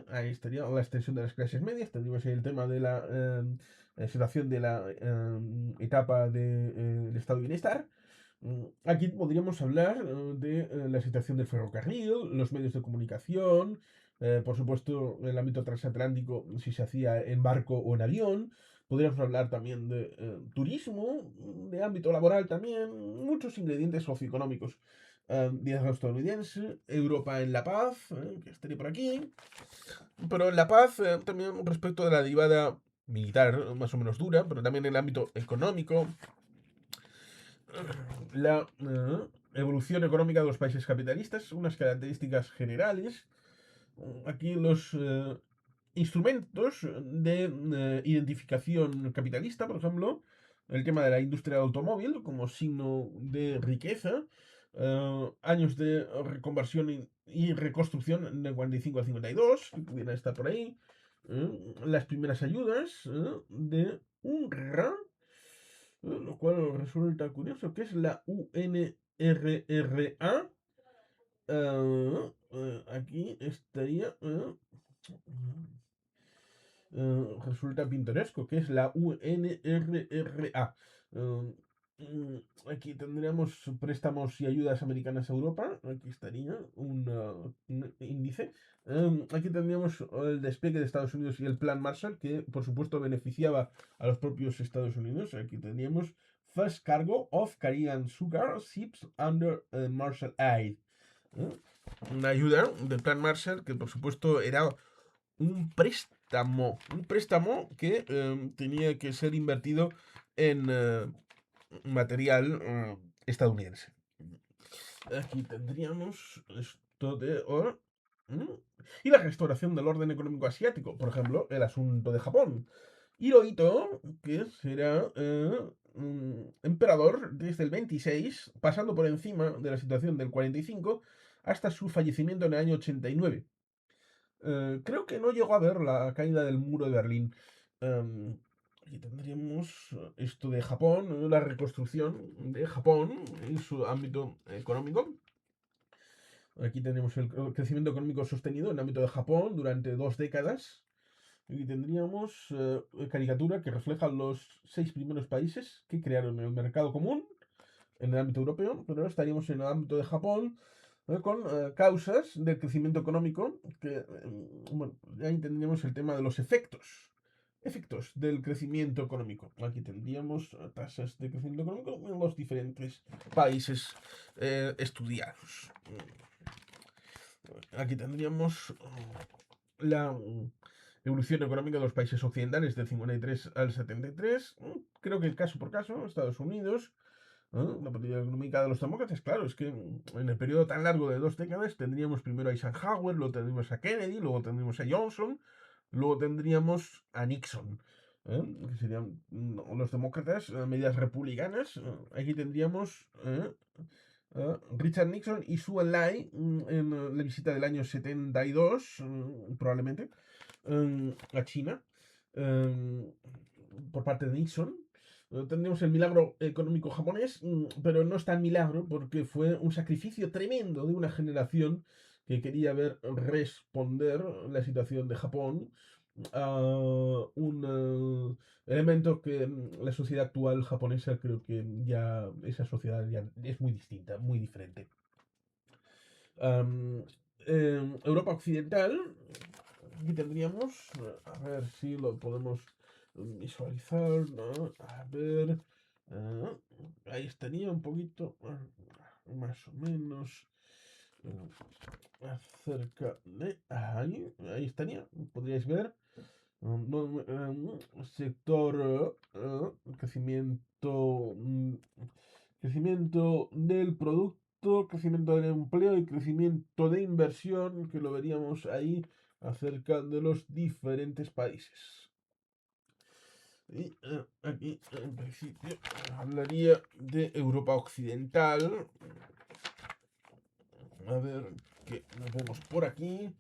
Ahí estaría la extensión de las clases medias. Tendríamos ahí el tema de la situación de la etapa del estado de bienestar. Aquí podríamos hablar de la situación del ferrocarril, los medios de comunicación, por supuesto, el ámbito transatlántico, si se hacía en barco o en avión. Podríamos hablar también de turismo, de ámbito laboral también, muchos ingredientes socioeconómicos. Liderazgo estadounidense, Europa en la paz, que estaría por aquí. Pero en la paz, también respecto de la derivada militar, más o menos dura, pero también en el ámbito económico, la evolución económica de los países capitalistas, unas características generales. Aquí los instrumentos de identificación capitalista, por ejemplo, el tema de la industria del automóvil como signo de riqueza, años de reconversión y reconstrucción en el 45 al 52, que pudiera estar por ahí, las primeras ayudas de UNRWA, lo cual resulta curioso, que es la UNRRA. Aquí estaría. Resulta pintoresco, que es la UNRRA. Eh, Aquí tendríamos préstamos y ayudas americanas a Europa. Aquí estaría un índice. Aquí tendríamos el despegue de Estados Unidos y el Plan Marshall, que por supuesto beneficiaba a los propios Estados Unidos. Aquí tendríamos First Cargo of Caribbean Sugar Ships under Marshall Aid. ¿Eh? Una ayuda del Plan Marshall que por supuesto era un préstamo que tenía que ser invertido en material estadounidense. Aquí tendríamos esto de oro. Y la restauración del orden económico asiático, por ejemplo, el asunto de Japón. Hirohito, que será emperador desde el 26, pasando por encima de la situación del 45 hasta su fallecimiento en el año 89. Creo que no llegó a ver la caída del muro de Berlín. Aquí tendríamos esto de Japón, la reconstrucción de Japón en su ámbito económico. Aquí tenemos el crecimiento económico sostenido en el ámbito de Japón durante 2 décadas. Aquí tendríamos caricatura que refleja los 6 primeros países que crearon el mercado común en el ámbito europeo, pero estaríamos en el ámbito de Japón con causas del crecimiento económico, que, bueno, ahí tendríamos el tema de los efectos del crecimiento económico. Aquí tendríamos tasas de crecimiento económico en los diferentes países estudiados. Aquí tendríamos la evolución económica de los países occidentales del 53 al 73. Creo que caso por caso, Estados Unidos, la política económica de los demócratas, claro, es que en el periodo tan largo de 2 décadas tendríamos primero a Eisenhower, luego tendríamos a Kennedy, luego tendríamos a Johnson, luego tendríamos a Nixon, que serían los demócratas, medidas republicanas. Aquí tendríamos Richard Nixon y Su Enlai en la visita del año 72, probablemente, a China, por parte de Nixon. Tendríamos el milagro económico japonés, pero no es tan milagro porque fue un sacrificio tremendo de una generación que quería ver responder la situación de Japón a un elemento que la sociedad actual japonesa creo que ya esa sociedad ya es muy distinta, muy diferente. Europa Occidental, aquí tendríamos, a ver si lo podemos visualizar, ¿no? A ver, ahí estaría un poquito, más o menos, acerca de ahí estaría, podríais ver. Sector crecimiento, crecimiento del producto, crecimiento del empleo y crecimiento de inversión, que lo veríamos ahí acerca de los diferentes países. Y aquí, en principio, hablaría de Europa Occidental. A ver qué nos vemos por aquí.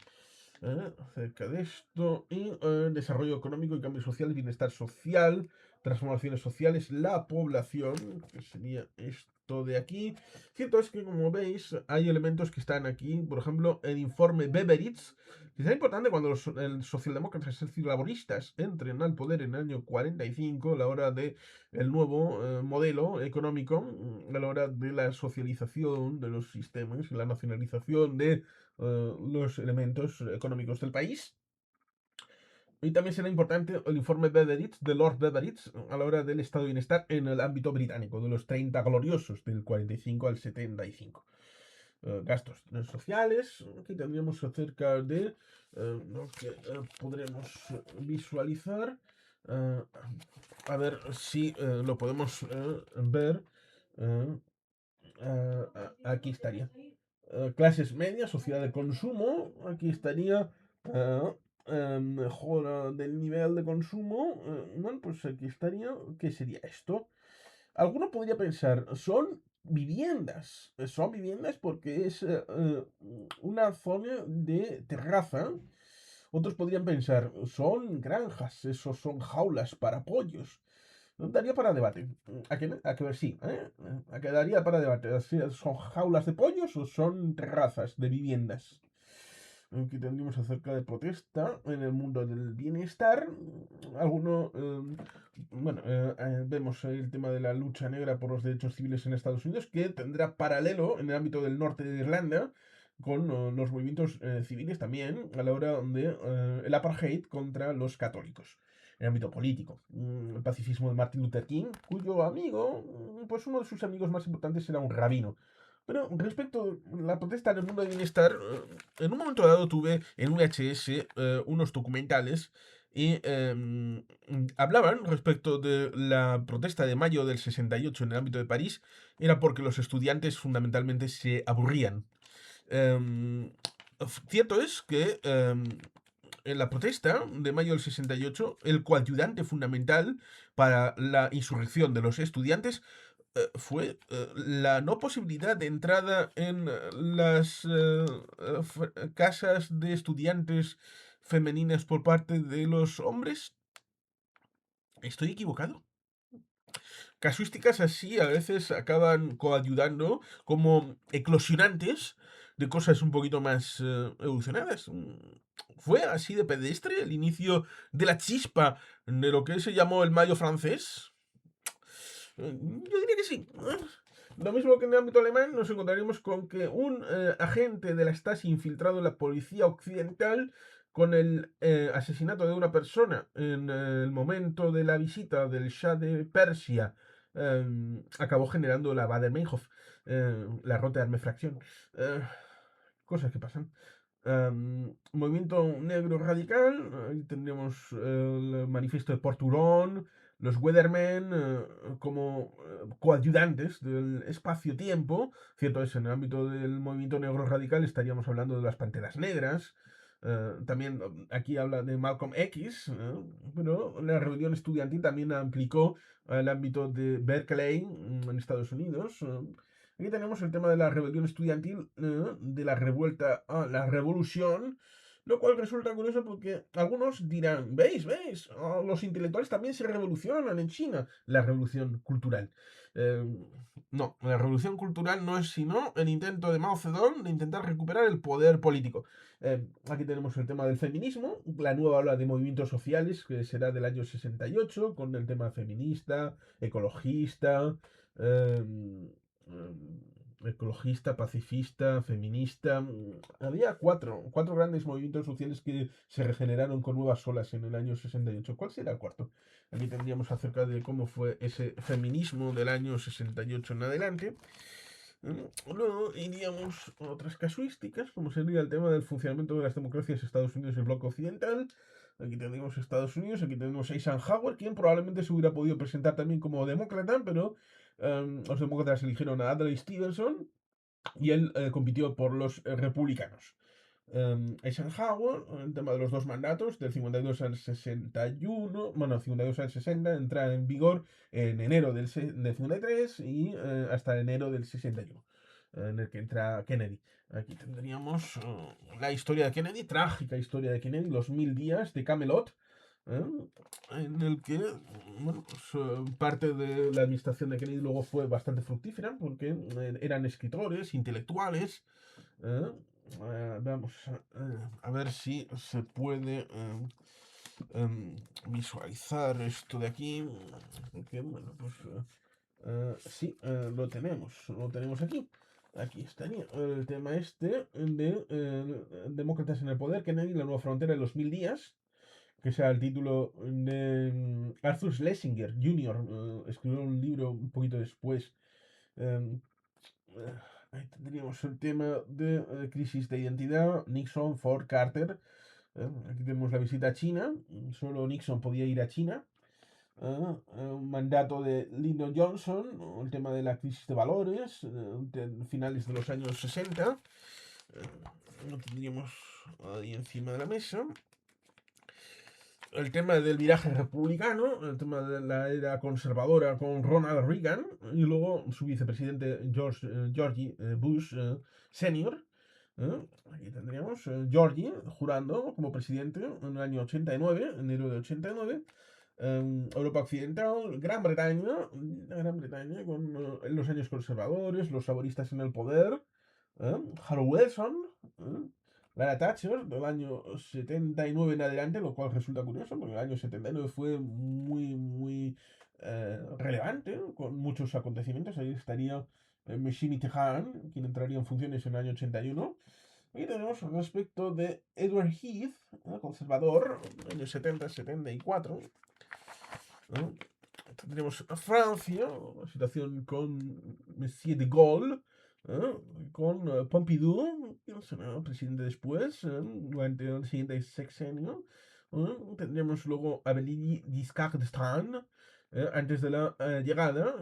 Acerca de esto. Y desarrollo económico y cambio social, bienestar social, transformaciones sociales, la población, que sería esto esto de aquí. Cierto es que, como veis, hay elementos que están aquí. Por ejemplo, el informe Beveridge, que es importante cuando los socialdemócratas, es decir, laboristas, entren al poder en el año 45, a la hora de el nuevo modelo económico, a la hora de la socialización de los sistemas y la nacionalización de los elementos económicos del país. Y también será importante el informe Beveridge, de Lord Beveridge, a la hora del estado de bienestar en el ámbito británico, de los 30 gloriosos, del 45 al 75. Gastos sociales, aquí tendríamos acerca de lo que podremos visualizar. eh, a ver si lo podemos ver. eh, aquí estaría. Clases medias, sociedad de consumo. Aquí estaría mejora del nivel de consumo. Bueno, pues aquí estaría. ¿Qué sería esto? Alguno podría pensar, son viviendas. Son viviendas porque es una zona de terraza. Otros podrían pensar, son granjas, esos son jaulas para pollos. Daría para debate. A que ver, sí. Quedaría para debate. ¿Son jaulas de pollos o son terrazas de viviendas? Aquí tendríamos acerca de protesta en el mundo del bienestar. Alguno, bueno, vemos el tema de la lucha negra por los derechos civiles en Estados Unidos, que tendrá paralelo en el ámbito del norte de Irlanda con los movimientos civiles también a la hora de el apartheid contra los católicos en el ámbito político. El pacifismo de Martin Luther King, cuyo amigo, pues uno de sus amigos más importantes era un rabino. Pero respecto a la protesta en el mundo del bienestar, en un momento dado tuve en VHS unos documentales y hablaban respecto de la protesta de mayo del 68 en el ámbito de París, era porque los estudiantes fundamentalmente se aburrían. Em, Cierto es que en la protesta de mayo del 68, el coadyuvante fundamental para la insurrección de los estudiantes fue la no posibilidad de entrada en las casas de estudiantes femeninas por parte de los hombres. ¿Estoy equivocado? Casuísticas así a veces acaban coayudando como eclosionantes de cosas un poquito más evolucionadas. ¿Fue así de pedestre el inicio de la chispa de lo que se llamó el Mayo francés? Yo diría que sí. Lo mismo que en el ámbito alemán, nos encontraremos con que un agente de la Stasi infiltrado en la policía occidental con el asesinato de una persona en el momento de la visita del Shah de Persia acabó generando la Baader-Meinhof, la Rote-Armee-Fraktion. Cosas que pasan. Movimiento negro radical, ahí tendríamos el manifiesto de Porturón, los Weathermen como coayudantes del espacio-tiempo. Cierto es, en el ámbito del movimiento negro radical estaríamos hablando de las Panteras Negras. También aquí habla de Malcolm X, pero la rebelión estudiantil también aplicó al ámbito de Berkeley en Estados Unidos. Aquí tenemos el tema de la rebelión estudiantil, de la revuelta a la revolución, lo cual resulta curioso porque algunos dirán, ¿veis? Los intelectuales también se revolucionan en China. La revolución cultural. Eh, no, la revolución cultural no es sino el intento de Mao Zedong de intentar recuperar el poder político. Aquí tenemos el tema del feminismo, la nueva ola de movimientos sociales que será del año 68, con el tema feminista, ecologista, eh, ecologista, pacifista, feminista. Había cuatro grandes movimientos sociales que se regeneraron con nuevas olas en el año 68. ¿Cuál será el cuarto? Aquí tendríamos acerca de cómo fue ese feminismo del año 68 en adelante. Luego iríamos a otras casuísticas, como sería el tema del funcionamiento de las democracias Estados Unidos y el bloque occidental. Aquí tenemos Estados Unidos, aquí tenemos Eisenhower, quien probablemente se hubiera podido presentar también como demócrata, pero los demócratas eligieron a Adlai Stevenson y él compitió por los republicanos. Eisenhower, el tema de los dos mandatos, del 52 al 61, bueno, 52 al 60, entra en vigor en enero del 53 y hasta enero del 61, en el que entra Kennedy. Aquí tendríamos la historia de Kennedy, trágica historia de Kennedy, los 1000 días de Camelot, ¿eh? En el que, bueno, pues, parte de la administración de Kennedy luego fue bastante fructífera, porque eran escritores, intelectuales. ¿eh? Vamos a ver si se puede visualizar esto de aquí. Que, bueno, pues sí, lo tenemos aquí. Aquí estaría el tema este de Demócratas en el Poder, Kennedy, la nueva frontera de los 1000 días, que sea el título de Arthur Schlesinger Jr. Escribió un libro un poquito después. em, Ahí tendríamos el tema de crisis de identidad, Nixon, Ford, Carter. Aquí tenemos la visita a China, solo Nixon podía ir a China. Un mandato de Lyndon Johnson, el tema de la crisis de valores, de finales de los años 60. Lo tendríamos ahí encima de la mesa. El tema del viraje republicano, el tema de la era conservadora con Ronald Reagan y luego su vicepresidente George Bush Senior. Aquí tendríamos Georgie jurando como presidente en el año 89, enero de 89. Europa Occidental, Gran Bretaña con los años conservadores, los saboristas en el poder, Harold Wilson, ¿eh? Lara Thatcher del año 79 en adelante, lo cual resulta curioso, porque el año 79 fue muy relevante, con muchos acontecimientos. Ahí estaría Michel Mitterrand, quien entraría en funciones en el año 81. Y tenemos respecto de Edward Heath, conservador, años 70-74. ¿No? Tendremos a Francia, la situación con Monsieur de Gaulle, ¿eh? Con Pompidou, que será presidente después, durante el siguiente sexenio. Tendremos luego a Valéry Giscard d'Estaing, antes de la llegada,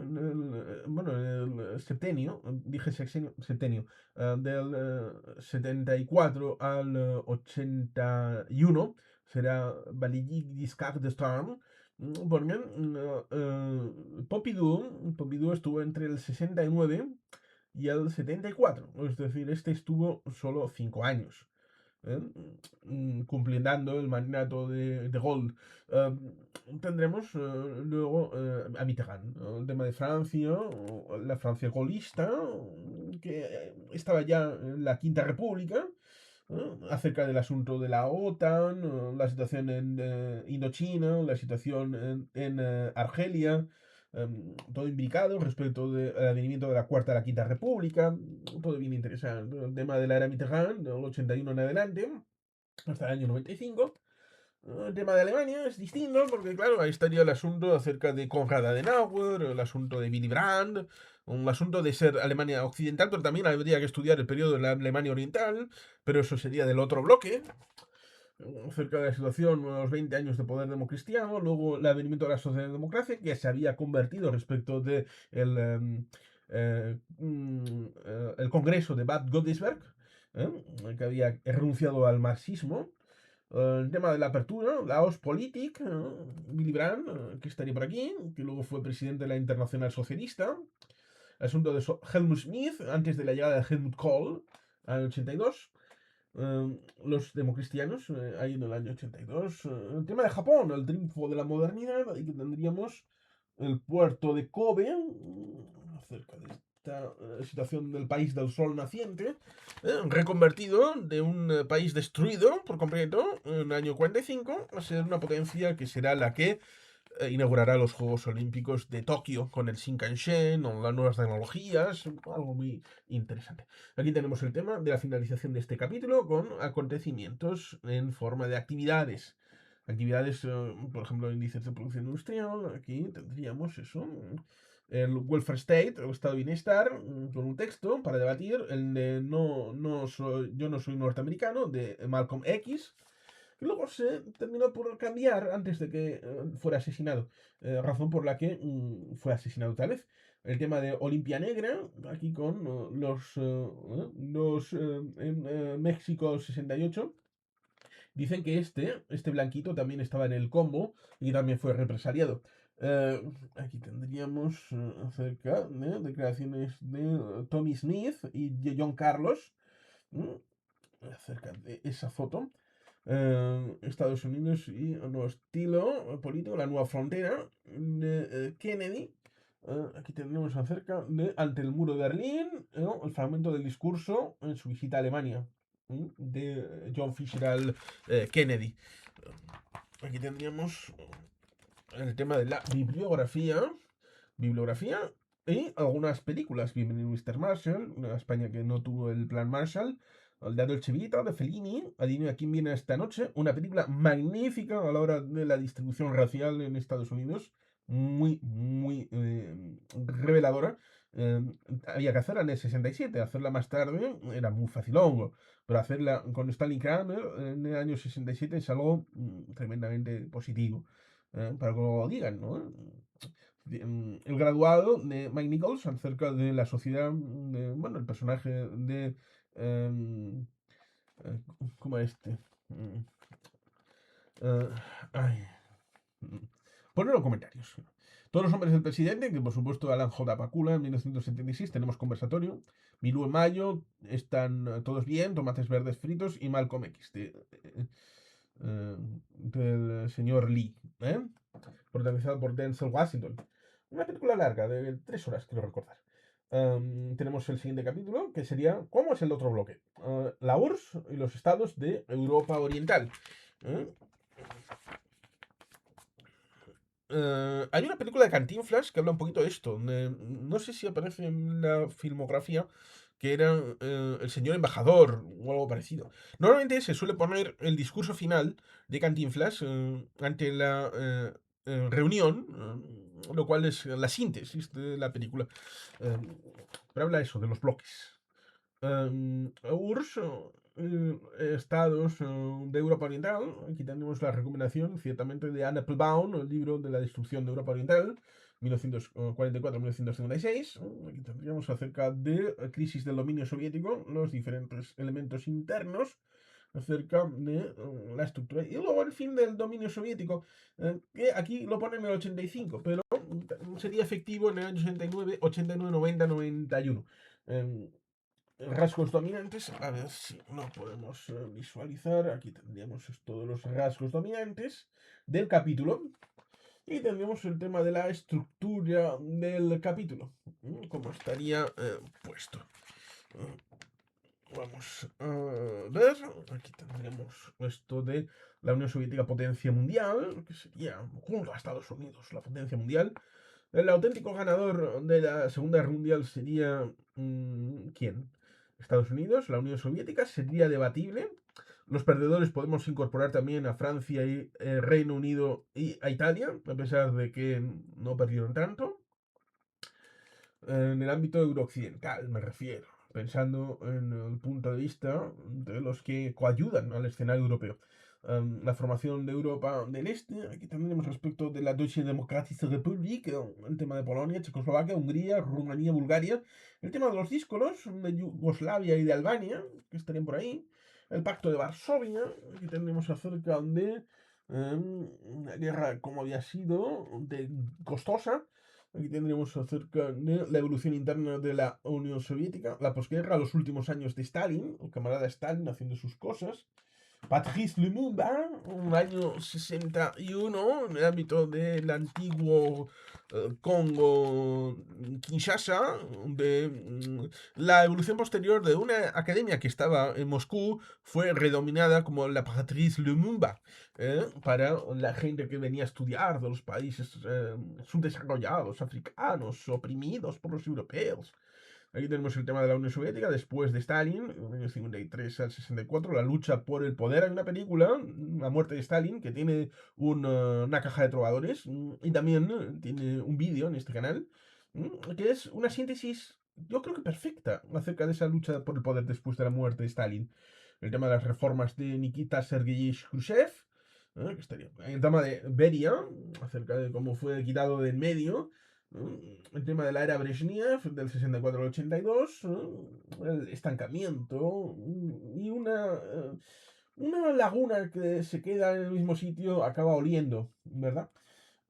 bueno, en el septenio, dije sexenio, septenio, del 74 al 81, será Valéry Giscard d'Estaing. Porque Pompidou estuvo entre el 69 y el 74, es decir, este estuvo solo 5 años, ¿eh? Cumpliendo el mandato de Gaulle. Eh, Tendremos luego a Mitterrand, el tema de Francia, la Francia golista, que estaba ya en la Quinta República, acerca del asunto de la OTAN, la situación en Indochina, la situación en Argelia, todo imbricado respecto del advenimiento de la Cuarta a la Quinta República, todo bien interesante. El tema de la era Mitterrand, del 81 en adelante, hasta el año 95. El tema de Alemania es distinto porque, claro, ahí estaría el asunto acerca de Konrad Adenauer, el asunto de Willy Brandt, un asunto de ser Alemania occidental, pero también habría que estudiar el periodo de la Alemania oriental, pero eso sería del otro bloque, acerca de la situación, los 20 años de poder democristiano, luego el advenimiento de la socialdemocracia, que se había convertido respecto de el Congreso de Bad Godesberg, que había renunciado al marxismo. El tema de la apertura, la Ostpolitik, Willy Brandt, que estaría por aquí, que luego fue presidente de la Internacional Socialista. El asunto de Helmut Schmidt, antes de la llegada de Helmut Kohl, al 82. Los democristianos, ahí en el año 82. El tema de Japón, el triunfo de la modernidad, ahí que tendríamos el puerto de Kobe, acerca de esta situación del país del sol naciente, reconvertido de un país destruido por completo en el año 45 a ser una potencia que será la que inaugurará los Juegos Olímpicos de Tokio con el Shinkansen o las nuevas tecnologías, algo muy interesante. Aquí tenemos el tema de la finalización de este capítulo con acontecimientos en forma de actividades. Actividades, por ejemplo, índices de producción industrial, aquí tendríamos eso, el welfare state, el estado de bienestar, con un texto para debatir, el de yo no soy norteamericano, de Malcolm X, que luego se terminó por cambiar antes de que fuera asesinado, razón por la que fue asesinado tal vez. El tema de Olimpia Negra, aquí con los en México 68, dicen que este blanquito también estaba en el combo y también fue represaliado. Aquí tendríamos acerca de declaraciones de Tommy Smith y de John Carlos, acerca de esa foto. Estados Unidos y un nuevo estilo político, la nueva frontera de Kennedy. Aquí tenemos acerca de ante el muro de Berlín, el fragmento del discurso en su visita a Alemania de John Fitzgerald Kennedy. Aquí tendríamos el tema de la bibliografía y algunas películas. Bienvenido Mr. Marshall, una España que no tuvo el plan Marshall, la Dolce Vita de Fellini, Adivina quién viene esta noche, una película magnífica a la hora de la distribución racial en Estados Unidos, muy reveladora. Eh, Había que hacerla en el 67, hacerla más tarde era muy facilongo, pero hacerla con Stanley Kramer en el año 67 es algo tremendamente positivo. Para que lo digan, ¿no? El graduado de Mike Nichols acerca de la sociedad, bueno, el personaje de... em, ¿Cómo este? Mm, eh, ay, Ponlo en los comentarios. Todos los hombres del presidente, que por supuesto Alan J. Pakula en 1976, tenemos conversatorio. Milú en mayo, están todos bien, tomates verdes fritos y Malcolm X, del señor Lee, protagonizado por Denzel Washington. Una película larga, de 3 horas, quiero recordar. Tenemos el siguiente capítulo, que sería ¿cómo es el otro bloque? La URSS y los estados de Europa Oriental. ¿eh? Hay una película de Cantinflas que habla un poquito de esto. No sé si aparece en la filmografía, que era El señor embajador o algo parecido. Normalmente se suele poner el discurso final de Cantinflas ante la reunión, lo cual es la síntesis de la película. Eh, pero habla eso, de los bloques. URSS, estados de Europa Oriental. Aquí tenemos la recomendación, ciertamente, de Anne Applebaum, el libro de la destrucción de Europa Oriental, 1944-1956. Aquí tendríamos acerca de crisis del dominio soviético, los diferentes elementos internos acerca de la estructura. Y luego el fin del dominio soviético, que aquí lo ponen en el 85, pero sería efectivo en el año 69, 89, 90, 91. Rasgos dominantes, a ver si lo podemos visualizar. Aquí tendríamos todos los rasgos dominantes del capítulo. Y tendríamos el tema de la estructura del capítulo. Cómo estaría puesto. Vamos a ver. Aquí tendríamos esto de la Unión Soviética potencia mundial, que sería junto a Estados Unidos la potencia mundial. El auténtico ganador de la Segunda Guerra Mundial sería... ¿quién? Estados Unidos, la Unión Soviética, sería debatible. Los perdedores podemos incorporar también a Francia y Reino Unido y a Italia, a pesar de que no perdieron tanto. En el ámbito eurooccidental, me refiero, pensando en el punto de vista de los que coayudan al escenario europeo. La formación de Europa del Este, aquí tendremos respecto de la Deutsche Demokratische Republik, el tema de Polonia, Checoslovaquia, Hungría, Rumanía, Bulgaria, el tema de los díscolos de Yugoslavia y de Albania, que estarían por ahí, el Pacto de Varsovia, aquí tendremos acerca de una guerra como había sido, de costosa. Aquí tendríamos acerca de la evolución interna de la Unión Soviética, la posguerra, los últimos años de Stalin, el camarada Stalin haciendo sus cosas. Patrice Lumumba, un año 61, en el ámbito del antiguo Congo Kinshasa, de la evolución posterior de una academia que estaba en Moscú fue redominada como la Patrice Lumumba, para la gente que venía a estudiar de los países subdesarrollados, africanos, oprimidos por los europeos. Aquí tenemos el tema de la Unión Soviética, después de Stalin, en el año 53 al 64, la lucha por el poder. Hay una película, La muerte de Stalin, que tiene una caja de trovadores y también tiene un vídeo en este canal, que es una síntesis, yo creo que perfecta, acerca de esa lucha por el poder después de la muerte de Stalin. El tema de las reformas de Nikita Sergeyevich Khrushchev, que estaría. El tema de Beria, acerca de cómo fue quitado de en medio. El tema de la era Brezhnev, del 64 al 82, el estancamiento y una laguna que se queda en el mismo sitio acaba oliendo, ¿verdad?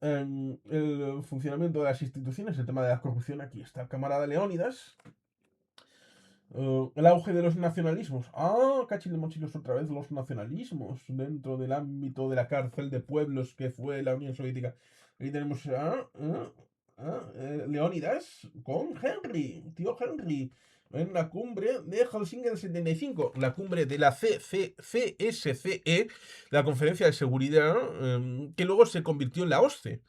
El funcionamiento de las instituciones, el tema de la corrupción, aquí está el camarada Leónidas. El auge de los nacionalismos. Ah, cachilemochilos otra vez los nacionalismos dentro del ámbito de la cárcel de pueblos que fue la Unión Soviética. Ahí tenemos a Leónidas con Henry, tío Henry, en la cumbre de Helsinki del 75, la cumbre de la CSCE, la Conferencia de Seguridad, que luego se convirtió en la OSCE.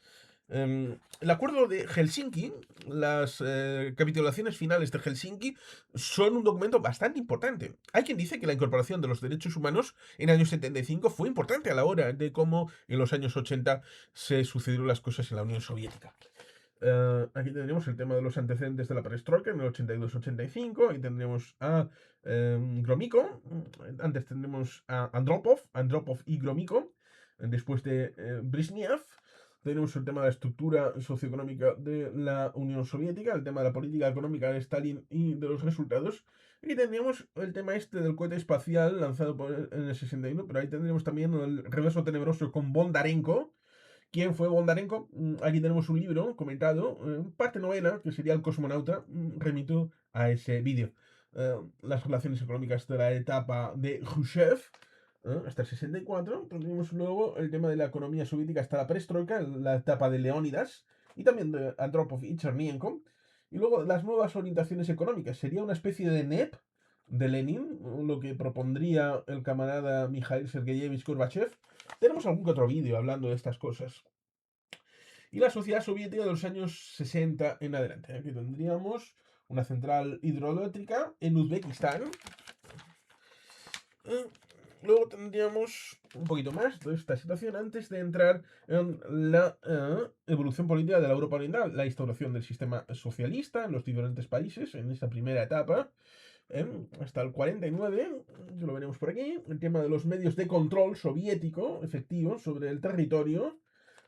El acuerdo de Helsinki, las capitulaciones finales de Helsinki, son un documento bastante importante. Hay quien dice que la incorporación de los derechos humanos en el año 75 fue importante a la hora de cómo en los años 80 se sucedieron las cosas en la Unión Soviética. Aquí tendríamos el tema de los antecedentes de la perestroika en el 82-85. Ahí tendríamos a Gromyko. Antes tendremos a Andropov y Gromyko. Después de Brezhnev. Tenemos el tema de la estructura socioeconómica de la Unión Soviética, el tema de la política económica de Stalin y de los resultados. Y tendríamos el tema este del cohete espacial lanzado en el 61, pero ahí tendríamos también el regreso tenebroso con Bondarenko. ¿Quién fue Bondarenko? Aquí tenemos un libro comentado, parte novela, que sería El cosmonauta. Remito a ese vídeo. Las relaciones económicas de la etapa de Khrushchev hasta el 64. Tendríamos luego el tema de la economía soviética hasta la perestroika, la etapa de Leónidas, y también de Andropov y Chernienko. Y luego las nuevas orientaciones económicas. Sería una especie de NEP de Lenin, lo que propondría el camarada Mikhail Sergeyevich Gorbachev. Tenemos algún que otro vídeo hablando de estas cosas. Y la sociedad soviética de los años 60 en adelante. Aquí tendríamos una central hidroeléctrica en Uzbekistán. Luego tendríamos un poquito más de esta situación antes de entrar en la evolución política de la Europa Oriental, la instauración del sistema socialista en los diferentes países en esta primera etapa, hasta el 49, que lo veremos por aquí, el tema de los medios de control soviético efectivos sobre el territorio,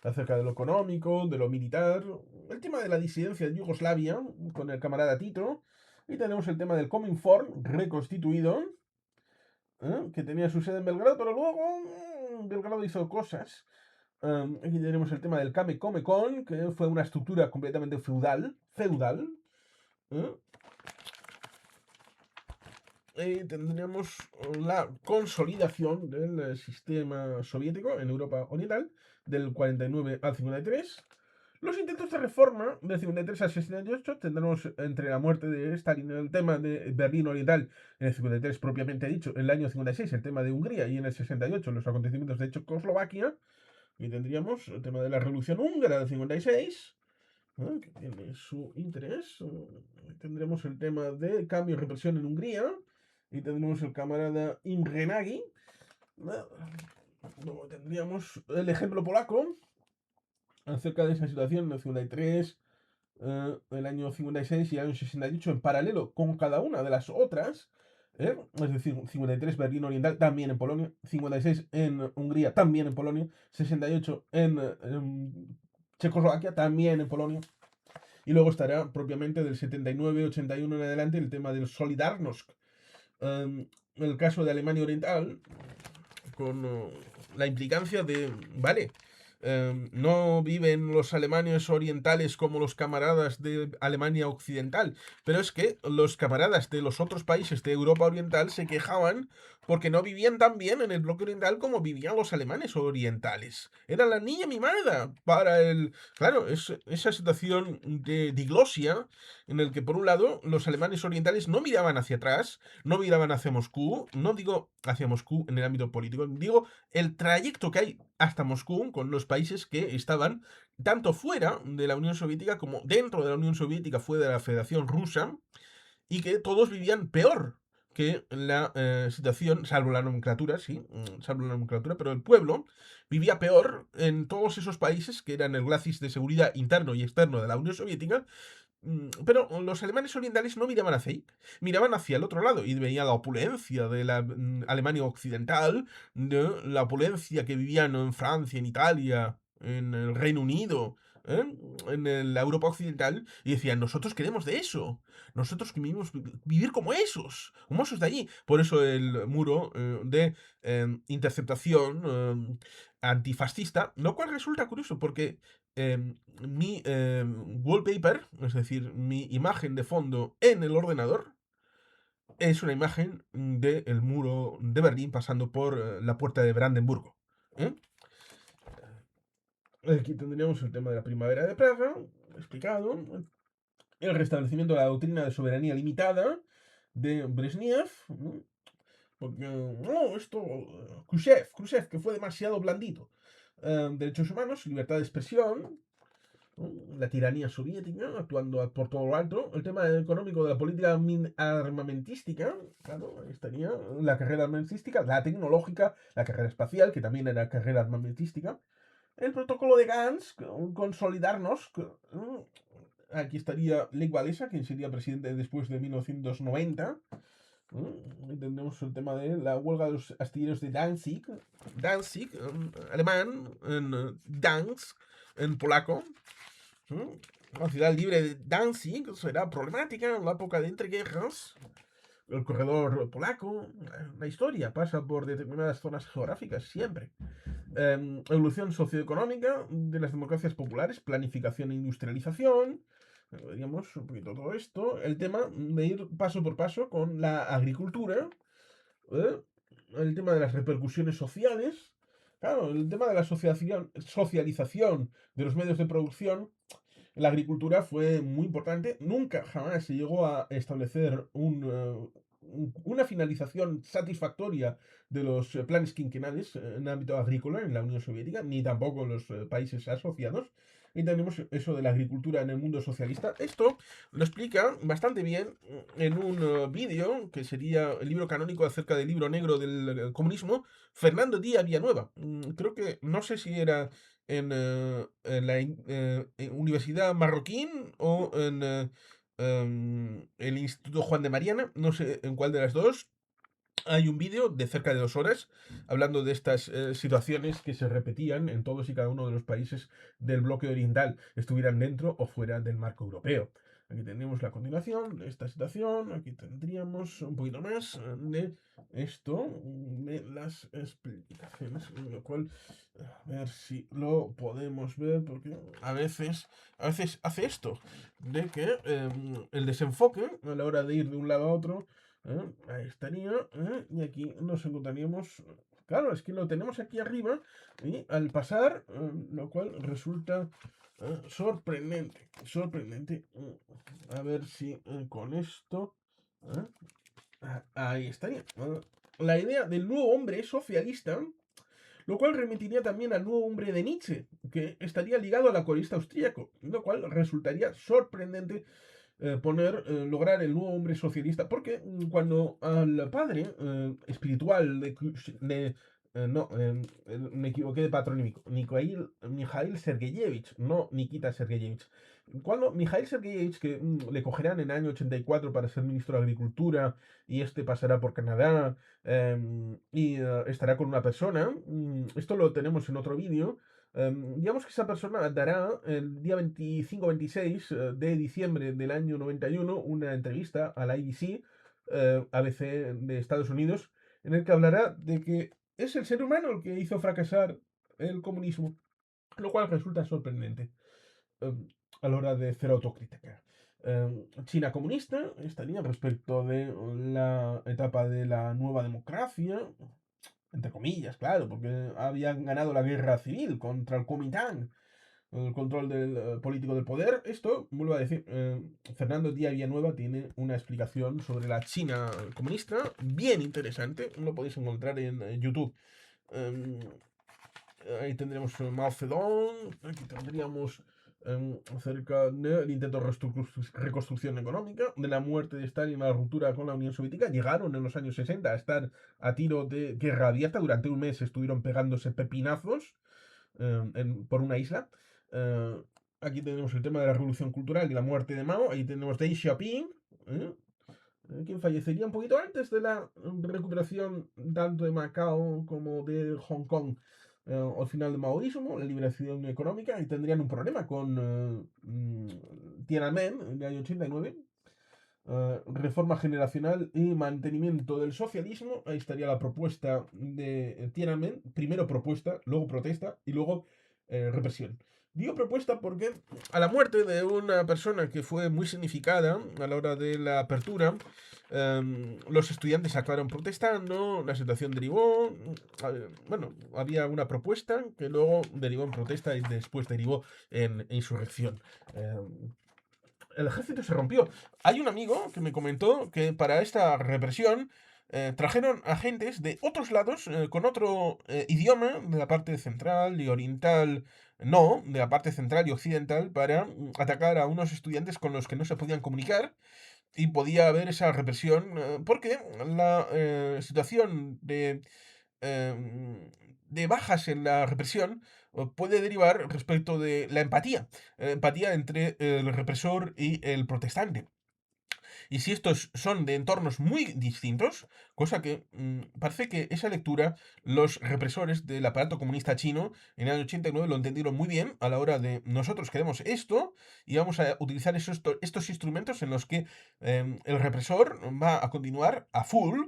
acerca de lo económico, de lo militar, el tema de la disidencia de Yugoslavia con el camarada Tito, y tenemos el tema del Cominform reconstituido, que tenía su sede en Belgrado, pero luego Belgrado hizo cosas. Aquí tenemos el tema del Kame Comecon, que fue una estructura completamente feudal. ¿eh? Y tendríamos la consolidación del sistema soviético en Europa Oriental, del 49 al 53. Los intentos de reforma del 53 al 68 tendremos entre la muerte de Stalin, el tema de Berlín Oriental en el 53 propiamente dicho, en el año 56 el tema de Hungría y en el 68 los acontecimientos de Checoslovaquia. Y tendríamos el tema de la Revolución Húngara del 56, que tiene su interés. Tendremos el tema de cambio y represión en Hungría. Y tendremos el camarada Imre Nagy. Luego tendríamos el ejemplo polaco acerca de esa situación en el 53, el año 56 y el año 68 en paralelo con cada una de las otras. Es decir, 53 Berlín Oriental también en Polonia, 56 en Hungría también en Polonia, 68 en Checoslovaquia también en Polonia. Y luego estará propiamente del 79-81 en adelante el tema del Solidarnosc. El caso de Alemania Oriental, con la implicancia de, vale, no viven los alemanes orientales como los camaradas de Alemania Occidental, pero es que los camaradas de los otros países de Europa Oriental se quejaban porque no vivían tan bien en el bloque oriental como vivían los alemanes orientales. Era la niña mimada para el... Claro, es esa situación de diglosia en el que por un lado los alemanes orientales no miraban hacia atrás, no miraban hacia Moscú, no digo hacia Moscú en el ámbito político, digo el trayecto que hay hasta Moscú con los países que estaban tanto fuera de la Unión Soviética como dentro de la Unión Soviética, fuera de la Federación Rusa, y que todos vivían peor que la situación, salvo la nomenclatura, sí, salvo la nomenclatura, pero el pueblo vivía peor en todos esos países que eran el glacis de seguridad interno y externo de la Unión Soviética. Pero los alemanes orientales no miraban hacia ahí, miraban hacia el otro lado y veían la opulencia de la Alemania occidental, de la opulencia que vivían en Francia, en Italia, en el Reino Unido, ¿eh? En la Europa occidental, y decían, nosotros queremos de eso, nosotros queremos vivir como esos de allí. Por eso el muro de interceptación antifascista, lo cual resulta curioso porque mi wallpaper, es decir, mi imagen de fondo en el ordenador, es una imagen del muro de Berlín pasando por la puerta de Brandenburgo. ¿eh? Aquí tendríamos el tema de la primavera de Praga, explicado, el restablecimiento de la doctrina de soberanía limitada de Brezhnev, ¿no? Porque, no, esto, Khrushchev, que fue demasiado blandito. Derechos humanos, libertad de expresión, ¿no? La tiranía soviética actuando por todo lo alto, el tema económico de la política armamentística, claro, ahí estaría la carrera armamentística, la tecnológica, la carrera espacial, que también era carrera armamentística, el protocolo de Gans, consolidarnos, aquí estaría Lech Walesa, quien sería presidente después de 1990. Tendremos el tema de la huelga de los astilleros de Danzig. Danzig, en alemán, en Dansk, en polaco. La ciudad libre de Danzig será problemática en la época de entreguerras. El corredor polaco, la historia pasa por determinadas zonas geográficas siempre. Evolución socioeconómica de las democracias populares, planificación e industrialización, digamos, un poquito todo esto. El tema de ir paso por paso con la agricultura, ¿eh? El tema de las repercusiones sociales, claro, el tema de la socialización de los medios de producción. La agricultura fue muy importante. Nunca, jamás se llegó a establecer una finalización satisfactoria de los planes quinquenales en ámbito agrícola en la Unión Soviética, ni tampoco en los países asociados. Y tenemos eso de la agricultura en el mundo socialista. Esto lo explica bastante bien en un vídeo, que sería el libro canónico acerca del libro negro del comunismo, Fernando Díaz Villanueva. Creo que, no sé si era en la Universidad Marroquín o en el Instituto Juan de Mariana, no sé en cuál de las dos. Hay un vídeo de cerca de 2 horas hablando de estas situaciones que se repetían en todos y cada uno de los países del bloque oriental, estuvieran dentro o fuera del marco europeo. Aquí tenemos la continuación de esta situación, aquí tendríamos un poquito más de esto, de las explicaciones, lo cual, a ver si lo podemos ver, porque a veces hace esto, de que el desenfoque a la hora de ir de un lado a otro. Ahí estaría. Y aquí nos encontraríamos. Claro, es que lo tenemos aquí arriba. Y al pasar, lo cual resulta sorprendente. Sorprendente. A ver si con esto. ¿eh? Ahí estaría. La idea del nuevo hombre socialista. Lo cual remitiría también al nuevo hombre de Nietzsche, que estaría ligado al alcoholista austríaco, lo cual resultaría sorprendente lograr el nuevo hombre socialista, porque cuando al padre espiritual no, me equivoqué de patronímico, Mikhail Sergeyevich, no Nikita Sergeyevich. Cuando Mikhail Sergeyevich, que le cogerán en el año 84 para ser ministro de Agricultura, y este pasará por Canadá y estará con una persona, esto lo tenemos en otro vídeo. Digamos que esa persona dará el día 25-26 de diciembre del año 91 una entrevista a la ABC, ABC de Estados Unidos, en el que hablará de que es el ser humano el que hizo fracasar el comunismo, lo cual resulta sorprendente eh, a la hora de hacer autocrítica. China comunista estaría respecto de la etapa de la nueva democracia, entre comillas, claro, porque habían ganado la guerra civil contra el Kuomintang, el control del político del poder. Esto, vuelvo a decir, Fernando Díaz Villanueva tiene una explicación sobre la China comunista bien interesante, lo podéis encontrar en YouTube. Eh, Ahí tendríamos Mao Zedong, aquí tendríamos acerca del intento de reconstrucción económica, de la muerte de Stalin, la ruptura con la Unión Soviética. Llegaron en los años 60 a estar a tiro de guerra abierta. Durante un mes estuvieron pegándose pepinazos por una isla. Eh, Aquí tenemos el tema de la revolución cultural y la muerte de Mao. Ahí tenemos Deng Xiaoping, ¿eh? Quien fallecería un poquito antes de la recuperación tanto de Macao como de Hong Kong al final del maoísmo, la liberación económica, y tendrían un problema con Tiananmen en el año 89. Reforma generacional y mantenimiento del socialismo. Ahí estaría la propuesta de Tiananmen. Primero propuesta, luego protesta y luego represión. Digo propuesta porque a la muerte de una persona que fue muy significada a la hora de la apertura, los estudiantes acabaron protestando, la situación derivó, bueno, había una propuesta que luego derivó en protesta y después derivó en insurrección. Em, el ejército se rompió. Hay un amigo que me comentó que para esta represión trajeron agentes de otros lados con otro idioma de la parte central y oriental, no, de la parte central y occidental, para atacar a unos estudiantes con los que no se podían comunicar y podía haber esa represión porque la situación de bajas en la represión puede derivar respecto de la empatía, empatía entre el represor y el protestante. Y si estos son de entornos muy distintos, cosa que parece que esa lectura los represores del aparato comunista chino en el año 89 lo entendieron muy bien a la hora de nosotros queremos esto y vamos a utilizar estos instrumentos en los que el represor va a continuar a full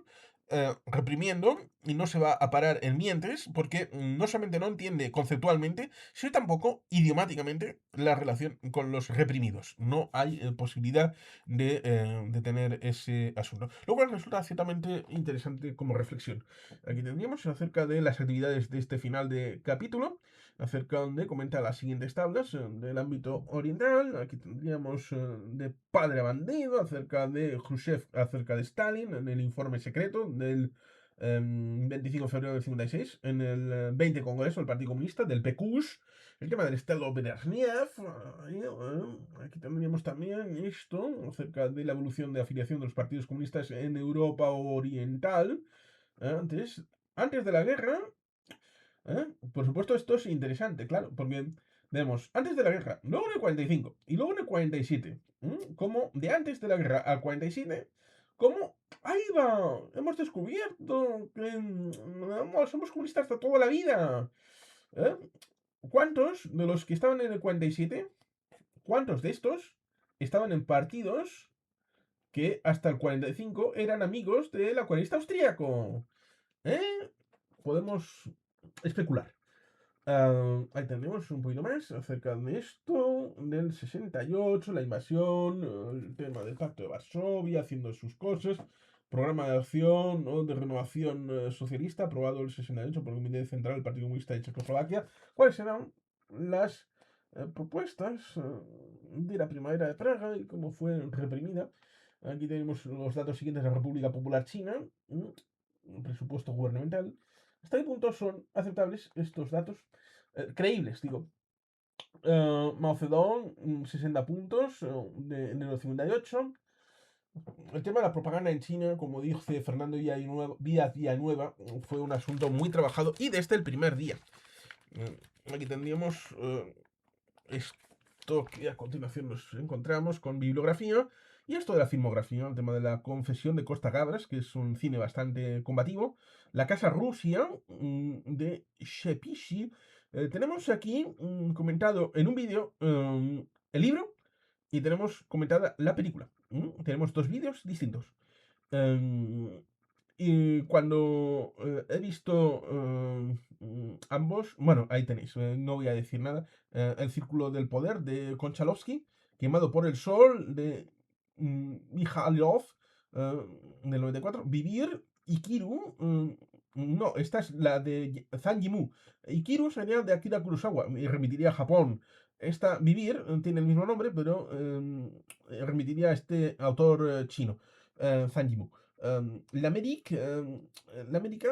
reprimiendo y no se va a parar en mientes porque no solamente no entiende conceptualmente, sino tampoco idiomáticamente la relación con los reprimidos. No hay posibilidad de tener ese asunto. Lo cual resulta ciertamente interesante como reflexión. Aquí tendríamos acerca de las actividades de este final de capítulo, acerca donde comenta las siguientes tablas del ámbito oriental. Aquí tendríamos de padre a bandido, acerca de Khrushchev, acerca de Stalin, en el informe secreto del 25 de febrero del 56, en el 20 Congreso del Partido Comunista, del PQS, el tema del Estado Brezhnev. Aquí tendríamos también esto, acerca de la evolución de afiliación de los partidos comunistas en Europa Oriental. Antes de la guerra, por supuesto, esto es interesante, claro, porque vemos antes de la guerra, luego en el 45 y luego en el 47, como de antes de la guerra al 47, como ahí va, hemos descubierto que somos comunistas hasta toda la vida. ¿eh? ¿Cuántos de los que estaban en el 47, cuántos de estos estaban en partidos que hasta el 45 eran amigos del acuarista austríaco? ¿Eh? Podemos especular. Ahí tenemos un poquito más acerca de esto, del 68, la invasión, el tema del Pacto de Varsovia, haciendo sus cosas, programa de acción de renovación socialista, aprobado el 68 por el Comité Central del Partido Comunista de Checoslovaquia. ¿Cuáles serán las propuestas de la primavera de Praga y cómo fue reprimida? Aquí tenemos los datos siguientes de la República Popular China, presupuesto gubernamental. ¿Hasta qué punto son aceptables estos datos? Creíbles, digo. Mao Zedong, 60 puntos en el 58. El tema de la propaganda en China, como dice Fernando Villanueva, fue un asunto muy trabajado y desde el primer día. Aquí tendríamos esto que a continuación nos encontramos con bibliografía y esto de la filmografía, el tema de la confesión de Costa Gabras, que es un cine bastante combativo, La Casa Rusia de Shepishi. Tenemos aquí comentado en un vídeo el libro y tenemos comentada la película. Tenemos dos vídeos distintos. Em, y cuando he visto ambos, bueno, ahí tenéis, no voy a decir nada. El Círculo del Poder de Konchalovsky, Quemado por el Sol de Mikhailov del 94, Vivir, Ikiru, no, esta es la de Zhang Yimou. Ikiru sería de Akira Kurosawa y remitiría a Japón. Esta, Vivir, tiene el mismo nombre, pero remitiría a este autor chino, Zhang Yimou. L'América,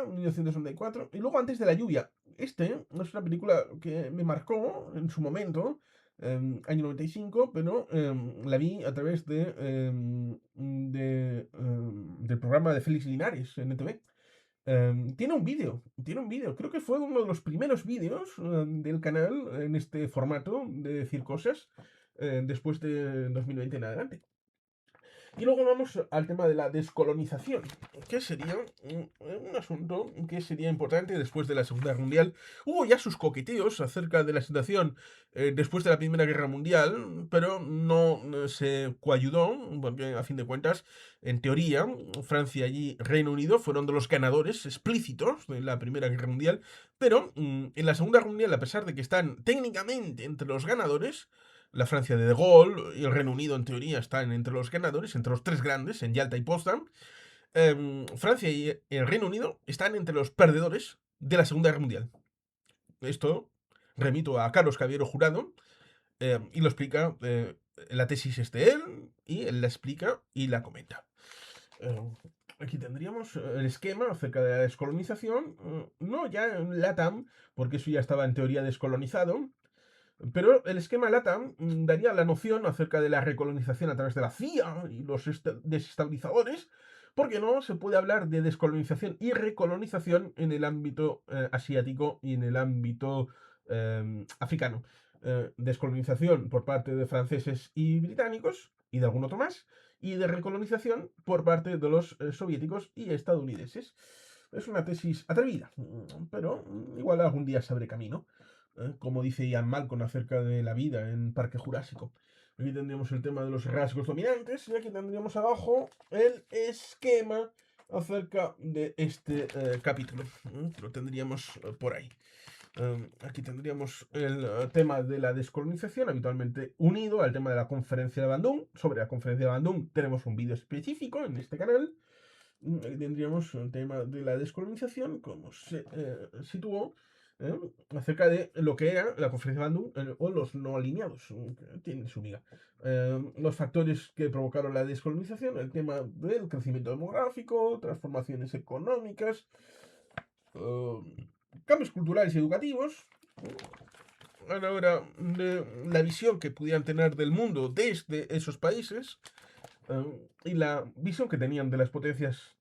1964, y luego Antes de la lluvia. Este es una película que me marcó en su momento, año 95, pero la vi a través del programa de Félix Linares en NTV. Tiene un vídeo, creo que fue uno de los primeros vídeos del canal en este formato de decir cosas después de 2020 en adelante. Y luego vamos al tema de la descolonización, que sería un asunto que sería importante después de la Segunda Guerra Mundial. Hubo ya sus coqueteos acerca de la situación después de la Primera Guerra Mundial, pero no se coayudó, porque a fin de cuentas, en teoría, Francia y Reino Unido fueron de los ganadores explícitos de la Primera Guerra Mundial, pero en la Segunda Guerra Mundial, a pesar de que están técnicamente entre los ganadores, la Francia de Gaulle y el Reino Unido, en teoría, están entre los ganadores, entre los tres grandes, en Yalta y Potsdam. Francia y el Reino Unido están entre los perdedores de la Segunda Guerra Mundial. Esto remito a Carlos Caballero Jurado y lo explica en la tesis él, y él la explica y la comenta. Eh, Aquí tendríamos el esquema acerca de la descolonización, no ya en LATAM, porque eso ya estaba en teoría descolonizado, pero el esquema LATAM daría la noción acerca de la recolonización a través de la CIA y los desestabilizadores, porque no se puede hablar de descolonización y recolonización en el ámbito asiático y en el ámbito africano. Descolonización por parte de franceses y británicos y de algún otro más, y de recolonización por parte de los soviéticos y estadounidenses. Es una tesis atrevida, pero igual algún día se abre camino, como dice Ian Malcolm acerca de la vida en Parque Jurásico. Aquí tendríamos el tema de los rasgos dominantes y aquí tendríamos abajo el esquema acerca de este capítulo. Lo tendríamos por ahí. Aquí tendríamos el tema de la descolonización, habitualmente unido al tema de la conferencia de Bandung. Sobre la conferencia de Bandung tenemos un vídeo específico en este canal. Aquí tendríamos el tema de la descolonización, cómo se situó ¿eh? Acerca de lo que era la conferencia de Bandung o los no alineados, que tienen su miga. Los factores que provocaron la descolonización, el tema del crecimiento demográfico, transformaciones económicas, cambios culturales y educativos, a la hora de la visión que pudieran tener del mundo desde esos países y la visión que tenían de las potencias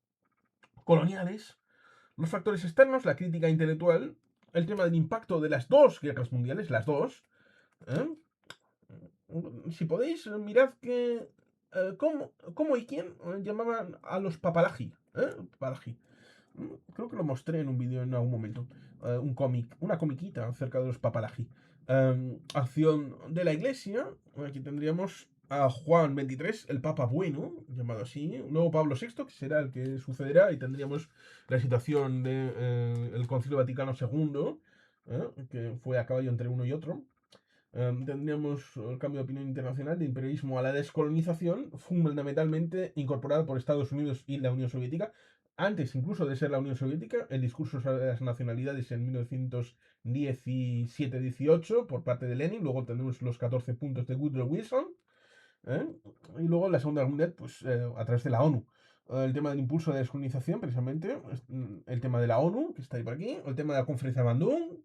coloniales, los factores externos, la crítica intelectual, el tema del impacto de las dos guerras mundiales, las dos. ¿eh? Si podéis, mirad que cómo y quién llamaban a los papalagi. Papalagi. Creo que lo mostré en un vídeo en algún momento. Un cómic, una comiquita acerca de los papalagi. Acción de la iglesia. Aquí tendríamos a Juan XXIII, el Papa Bueno, llamado así. Un nuevo Pablo VI, que será el que sucederá. Y tendríamos la situación del Concilio Vaticano II, que fue a caballo entre uno y otro. Tendríamos el cambio de opinión internacional de imperialismo a la descolonización, fundamentalmente incorporada por Estados Unidos y la Unión Soviética. Antes incluso de ser la Unión Soviética, el discurso sobre las nacionalidades en 1917-18 por parte de Lenin. Luego tenemos los 14 puntos de Woodrow Wilson. ¿eh? Y luego la Segunda Guerra Mundial, pues a través de la ONU. El tema del impulso de la descolonización, precisamente, el tema de la ONU, que está ahí por aquí, el tema de la conferencia de Bandung,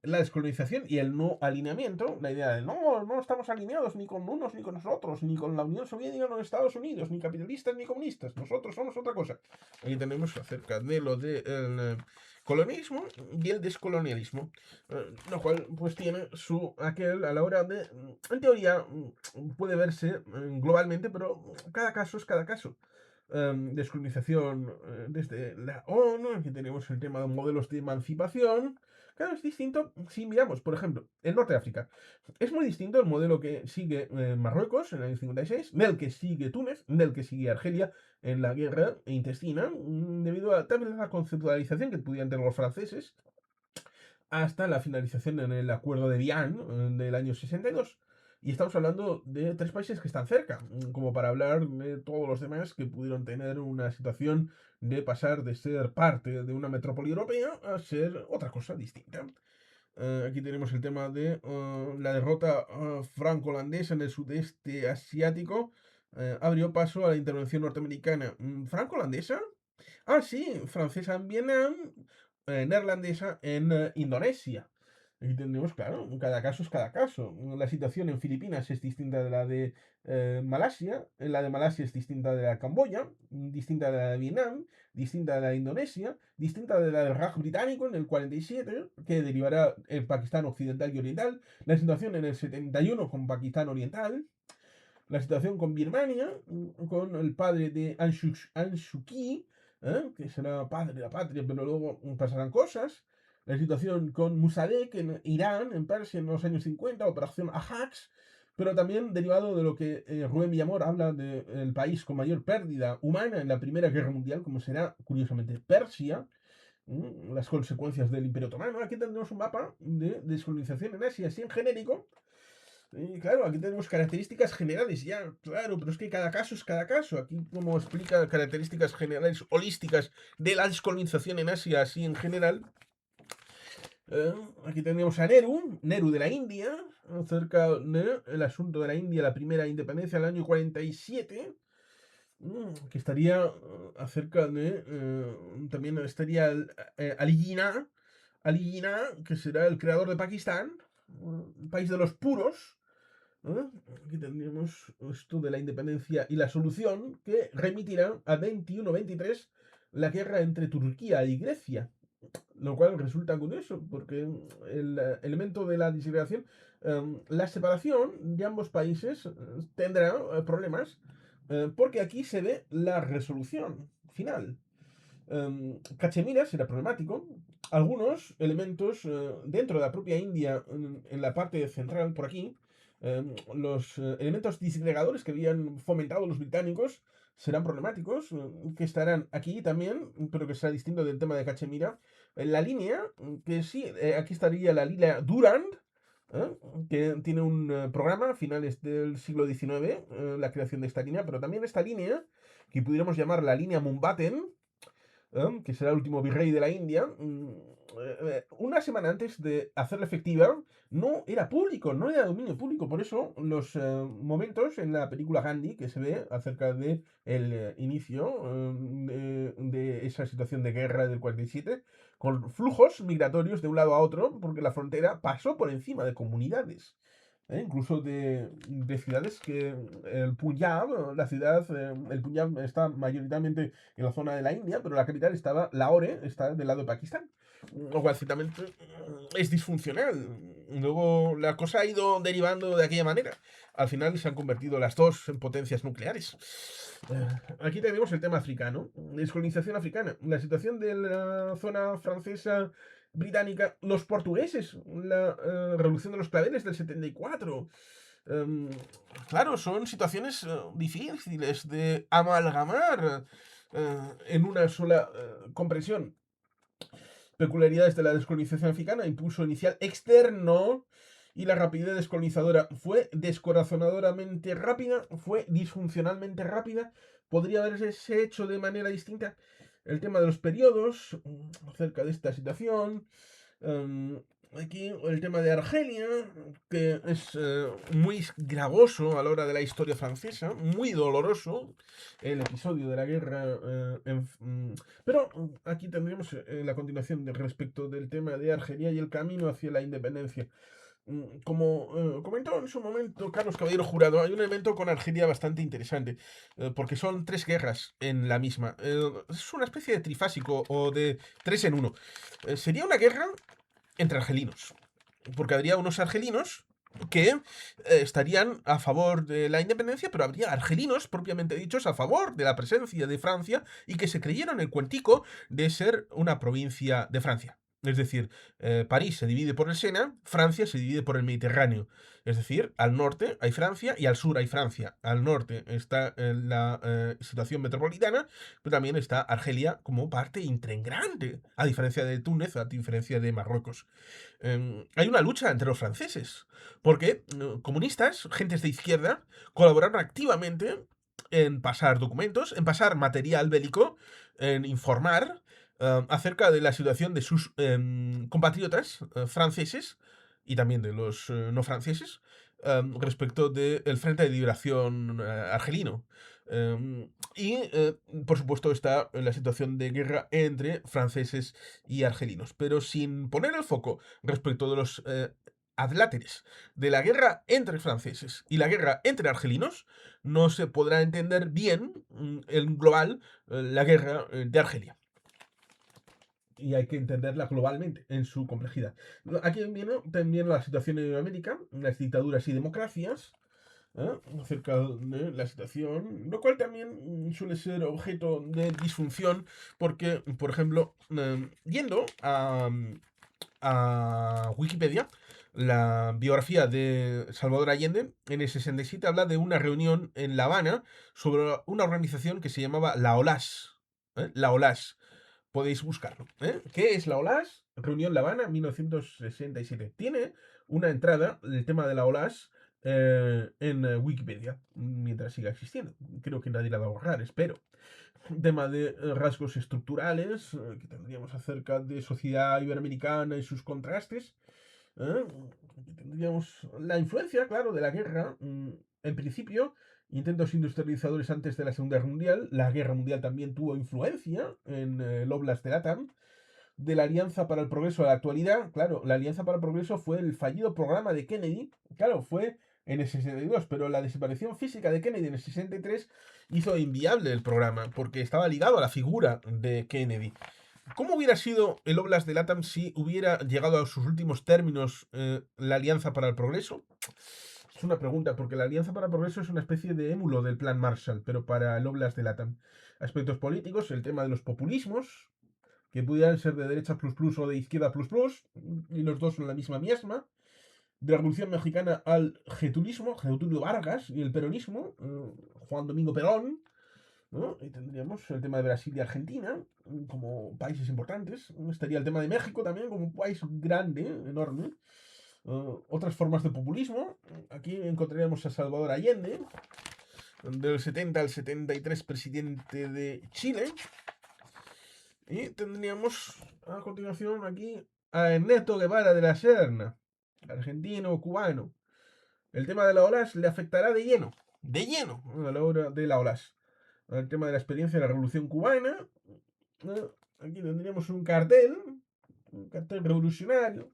la descolonización y el no alineamiento, la idea de no estamos alineados ni con unos ni con nosotros, ni con la Unión Soviética ni con Estados Unidos, ni capitalistas ni comunistas, nosotros somos otra cosa. Aquí tenemos acerca de lo del colonialismo y el descolonialismo, lo cual pues tiene su aquel a la hora de, en teoría, puede verse globalmente, pero cada caso es cada caso. Descolonización desde la ONU, aquí tenemos el tema de modelos de emancipación. Claro, es distinto si miramos, por ejemplo, el norte de África. Es muy distinto el modelo que sigue Marruecos en el año 56, del que sigue Túnez, del que sigue Argelia en la guerra intestina, debido a también la conceptualización que pudieran tener los franceses, hasta la finalización en el acuerdo de Vian del año 62. Y estamos hablando de tres países que están cerca, como para hablar de todos los demás que pudieron tener una situación de pasar de ser parte de una metrópoli europea a ser otra cosa distinta. Aquí tenemos el tema de la derrota franco-holandesa en el sudeste asiático. Abrió paso a la intervención norteamericana. ¿Franco-holandesa? Ah, sí, francesa en Vietnam, neerlandesa en Indonesia. Aquí tenemos, claro, cada caso es cada caso. La situación en Filipinas es distinta de la de Malasia, la de Malasia es distinta de la de Camboya, distinta de la de Vietnam, distinta de la de Indonesia, distinta de la del Raj británico en el 47, que derivará en Pakistán occidental y oriental, la situación en el 71 con Pakistán oriental, la situación con Birmania, con el padre de Aung Suu Kyi, que será padre de la patria, pero luego pasarán cosas. La situación con Mossadegh en Irán, en Persia, en los años 50, Operación Ajax, pero también derivado de lo que Rubén Villamor habla del país con mayor pérdida humana en la Primera Guerra Mundial, como será, curiosamente, Persia, las consecuencias del Imperio Otomano. Aquí tendremos un mapa de descolonización en Asia, así en genérico. Y claro, aquí tenemos características generales ya, claro, pero es que cada caso es cada caso. Aquí, como explica características generales holísticas de la descolonización en Asia, así en general. Eh, Aquí tenemos a Nehru de la India, acerca del asunto de la India, la primera independencia del año 47. Que estaría acerca de. También estaría Ali Jinnah, que será el creador de Pakistán, el país de los puros. Aquí tendríamos esto de la independencia y la solución que remitirá a 21-23 la guerra entre Turquía y Grecia. Lo cual resulta curioso, porque el elemento de la disgregación, la separación de ambos países tendrá problemas, porque aquí se ve la resolución final. Cachemira será problemático. Algunos elementos dentro de la propia India, en la parte central, por aquí, los elementos disgregadores que habían fomentado los británicos serán problemáticos, que estarán aquí también, pero que será distinto del tema de Cachemira. La línea, que sí, aquí estaría la línea Durand, ¿eh? Que tiene un programa a finales del siglo XIX, la creación de esta línea, pero también esta línea, que pudiéramos llamar la línea Mumbaten, que será el último virrey de la India, una semana antes de hacerla efectiva, no era público, no era dominio público. Por eso, los momentos en la película Gandhi que se ve acerca de el inicio de esa situación de guerra del 47, con flujos migratorios de un lado a otro, porque la frontera pasó por encima de comunidades. Incluso de ciudades que el Punjab, la ciudad, el Punjab está mayoritariamente en la zona de la India, pero la capital estaba, Lahore, está del lado de Pakistán. Lo cual ciertamente es disfuncional. Luego la cosa ha ido derivando de aquella manera. Al final se han convertido las dos en potencias nucleares. Aquí tenemos el tema africano, descolonización africana, la situación de la zona francesa, británica, los portugueses, la revolución de los claveles del 74. Em, claro, son situaciones difíciles de amalgamar en una sola comprensión. Peculiaridades de la descolonización africana: impulso inicial externo y la rapidez descolonizadora. Fue descorazonadoramente rápida, fue disfuncionalmente rápida, podría haberse hecho de manera distinta. El tema de los periodos, acerca de esta situación. Um, Aquí el tema de Argelia, que es muy gravoso a la hora de la historia francesa, muy doloroso el episodio de la guerra. Pero aquí tendríamos la continuación respecto del tema de Argelia y el camino hacia la independencia. Como comentó en su momento Carlos Caballero Jurado, hay un elemento con Argelia bastante interesante, porque son tres guerras en la misma. Es una especie de trifásico o de tres en uno. Sería una guerra entre argelinos, porque habría unos argelinos que estarían a favor de la independencia, pero habría argelinos propiamente dichos a favor de la presencia de Francia y que se creyeron el cuentico de ser una provincia de Francia. Es decir, París se divide por el Sena, Francia se divide por el Mediterráneo. Es decir, al norte hay Francia y al sur hay Francia. Al norte está la situación metropolitana, pero también está Argelia como parte integrante, a diferencia de Túnez, a diferencia de Marruecos. Hay una lucha entre los franceses, porque comunistas, gentes de izquierda, colaboraron activamente en pasar documentos, en pasar material bélico, en informar acerca de la situación de sus compatriotas franceses y también de los no franceses respecto del Frente de Liberación argelino. Y, por supuesto, está la situación de guerra entre franceses y argelinos, pero sin poner el foco respecto de los adláteres de la guerra entre franceses y la guerra entre argelinos, no se podrá entender bien en global la guerra de Argelia. Y hay que entenderla globalmente, en su complejidad. Aquí viene también la situación en América, las dictaduras y democracias. acerca de la situación, lo cual también suele ser objeto de disfunción porque, por ejemplo, yendo a Wikipedia, la biografía de Salvador Allende en el 67 habla de una reunión en La Habana sobre una organización que se llamaba la OLAS. La OLAS. Podéis buscarlo. ¿Qué es la OLAS? Reunión La Habana, 1967. Tiene una entrada, el tema de la OLAS, en Wikipedia, mientras siga existiendo. Creo que nadie la va a borrar, espero. Tema de rasgos estructurales que tendríamos acerca de sociedad iberoamericana y sus contrastes. ¿eh? Tendríamos la influencia, claro, de la guerra. En principio, intentos industrializadores antes de la Segunda Guerra Mundial. La Guerra Mundial también tuvo influencia en el Oblast de Latam. De la Alianza para el Progreso a la actualidad, claro, la Alianza para el Progreso fue el fallido programa de Kennedy, claro, fue en el 62, pero la desaparición física de Kennedy en el 63 hizo inviable el programa, porque estaba ligado a la figura de Kennedy. ¿Cómo hubiera sido el Oblast de Latam si hubiera llegado a sus últimos términos la Alianza para el Progreso? Es una pregunta, porque la Alianza para el Progreso es una especie de émulo del Plan Marshall, pero para el Oblast de Latam. Aspectos políticos, el tema de los populismos, que pudieran ser de derecha plus plus o de izquierda plus plus, y los dos son la misma miasma. De la Revolución Mexicana al getulismo, Getulio Vargas, y el peronismo, Juan Domingo Perón, ¿no? Y tendríamos el tema de Brasil y Argentina como países importantes. Estaría el tema de México también como un país grande, enorme. Otras formas de populismo. Aquí encontraríamos a Salvador Allende, del 70 al 73 presidente de Chile. Y tendríamos a continuación aquí a Ernesto Guevara de la Serna, argentino, cubano. El tema de la OLAS le afectará de lleno, a la hora de la OLAS. El tema de la experiencia de la Revolución Cubana. Aquí tendríamos un cartel revolucionario.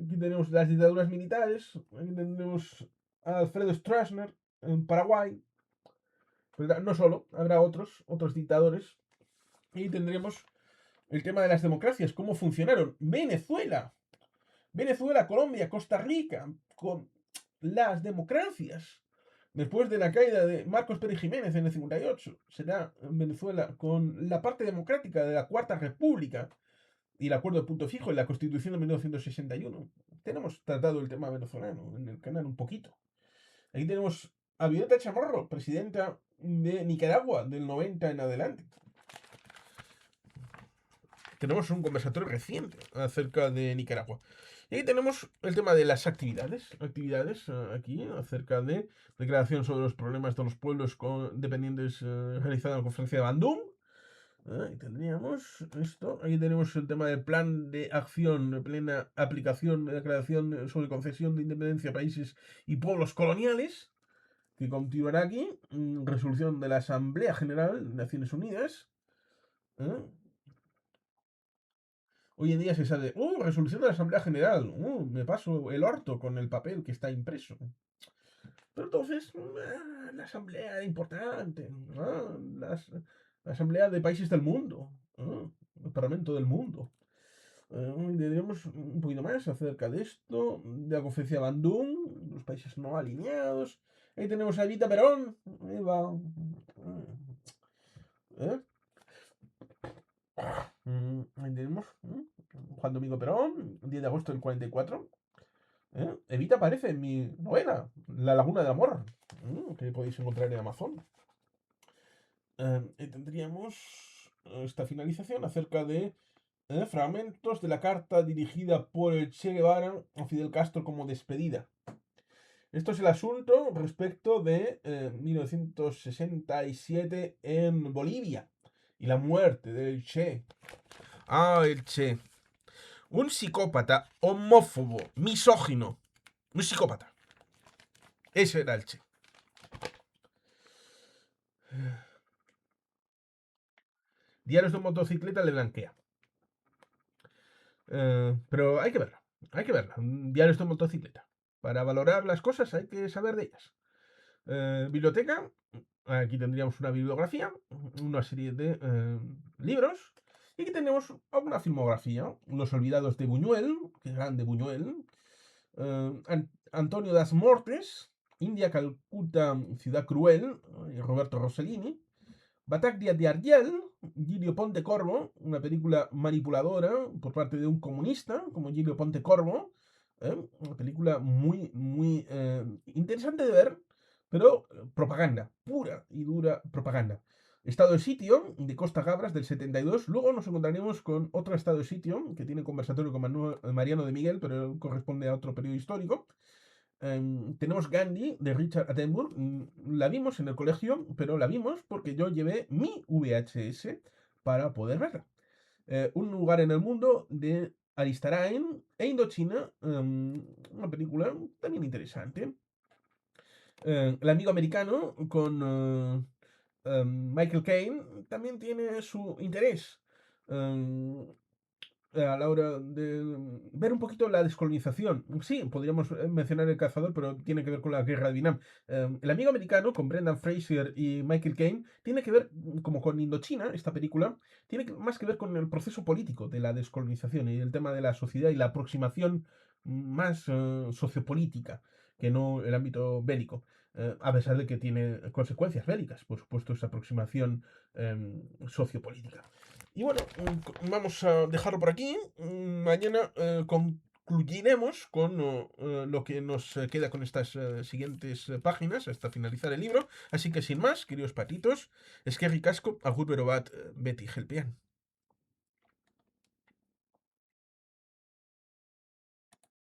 Aquí tenemos las dictaduras militares. Aquí tendremos a Alfredo Stroessner en Paraguay. Pero no solo, habrá otros dictadores. Y tendremos el tema de las democracias, cómo funcionaron. Venezuela, Colombia, Costa Rica, con las democracias. Después de la caída de Marcos Pérez Jiménez en el 58, será Venezuela con la parte democrática de la Cuarta República y el acuerdo de punto fijo en la Constitución de 1961. Tenemos tratado el tema venezolano en el canal un poquito. Aquí tenemos a Violeta Chamorro, presidenta de Nicaragua del 90 en adelante. Tenemos un conversatorio reciente acerca de Nicaragua. Y aquí tenemos el tema de las actividades. Actividades aquí acerca de declaración sobre los problemas de los pueblos dependientes realizada en la conferencia de Bandung. Y tendríamos esto. Aquí tenemos el tema del plan de acción de plena aplicación de declaración sobre concesión de independencia a países y pueblos coloniales, que continuará aquí. Resolución de la Asamblea General de Naciones Unidas. ¿eh? Hoy en día se sale, resolución de la Asamblea General, me paso el orto con el papel que está impreso. Pero entonces, la Asamblea era importante, la Asamblea de países del mundo, el Parlamento del mundo. Diremos un poquito más acerca de esto, de la conferencia de Bandung, los países no alineados. Ahí tenemos a Evita Perón, ahí va. ¿Eh? Ahí tenemos Juan Domingo Perón, 10 de agosto del 44. Evita aparece en mi novela, La Laguna del Amor, que podéis encontrar en Amazon. Y tendríamos esta finalización acerca de fragmentos de la carta dirigida por el Che Guevara a Fidel Castro como despedida. Esto es el asunto respecto de 1967 en Bolivia y la muerte del Che. El Che. Un psicópata homófobo, misógino. Un psicópata. Ese era el Che. Diarios de motocicleta le blanquea. Pero hay que verla. Hay que verla. Diarios de motocicleta. Para valorar las cosas hay que saber de ellas. Biblioteca. Aquí tendríamos una bibliografía. Una serie de libros. Y aquí tenemos alguna filmografía. Los olvidados de Buñuel. Que grande Buñuel. Antonio das Mortes. India, Calcuta, Ciudad Cruel, Roberto Rossellini. Bataglia di Argel, Giulio Pontecorvo, una película manipuladora por parte de un comunista como Giulio Pontecorvo. Una película muy interesante de ver, pero propaganda, pura y dura propaganda. Estado de sitio de Costa Gabras del 72. Luego nos encontraremos con otro estado de sitio que tiene conversatorio con Mariano de Miguel, pero corresponde a otro periodo histórico. Tenemos Gandhi de Richard Attenborough. La vimos en el colegio, pero la vimos porque yo llevé mi VHS para poder verla. Un lugar en el mundo de Aristarain e Indochina. Una película también interesante. El amigo americano con Michael Caine también tiene su interés. A la hora de ver un poquito la descolonización. Sí, podríamos mencionar El Cazador, pero tiene que ver con la guerra de Vietnam. El amigo americano, con Brendan Fraser y Michael Caine, tiene que ver, como con Indochina, esta película, tiene más que ver con el proceso político de la descolonización y el tema de la sociedad y la aproximación más sociopolítica que no el ámbito bélico. A pesar de que tiene consecuencias bélicas, por supuesto, esa aproximación sociopolítica. Y bueno, vamos a dejarlo por aquí. Mañana concluiremos con lo que nos queda con estas siguientes páginas hasta finalizar el libro. Así que sin más, queridos patitos, es que ricasco, agur berobat, Betty Gelpian.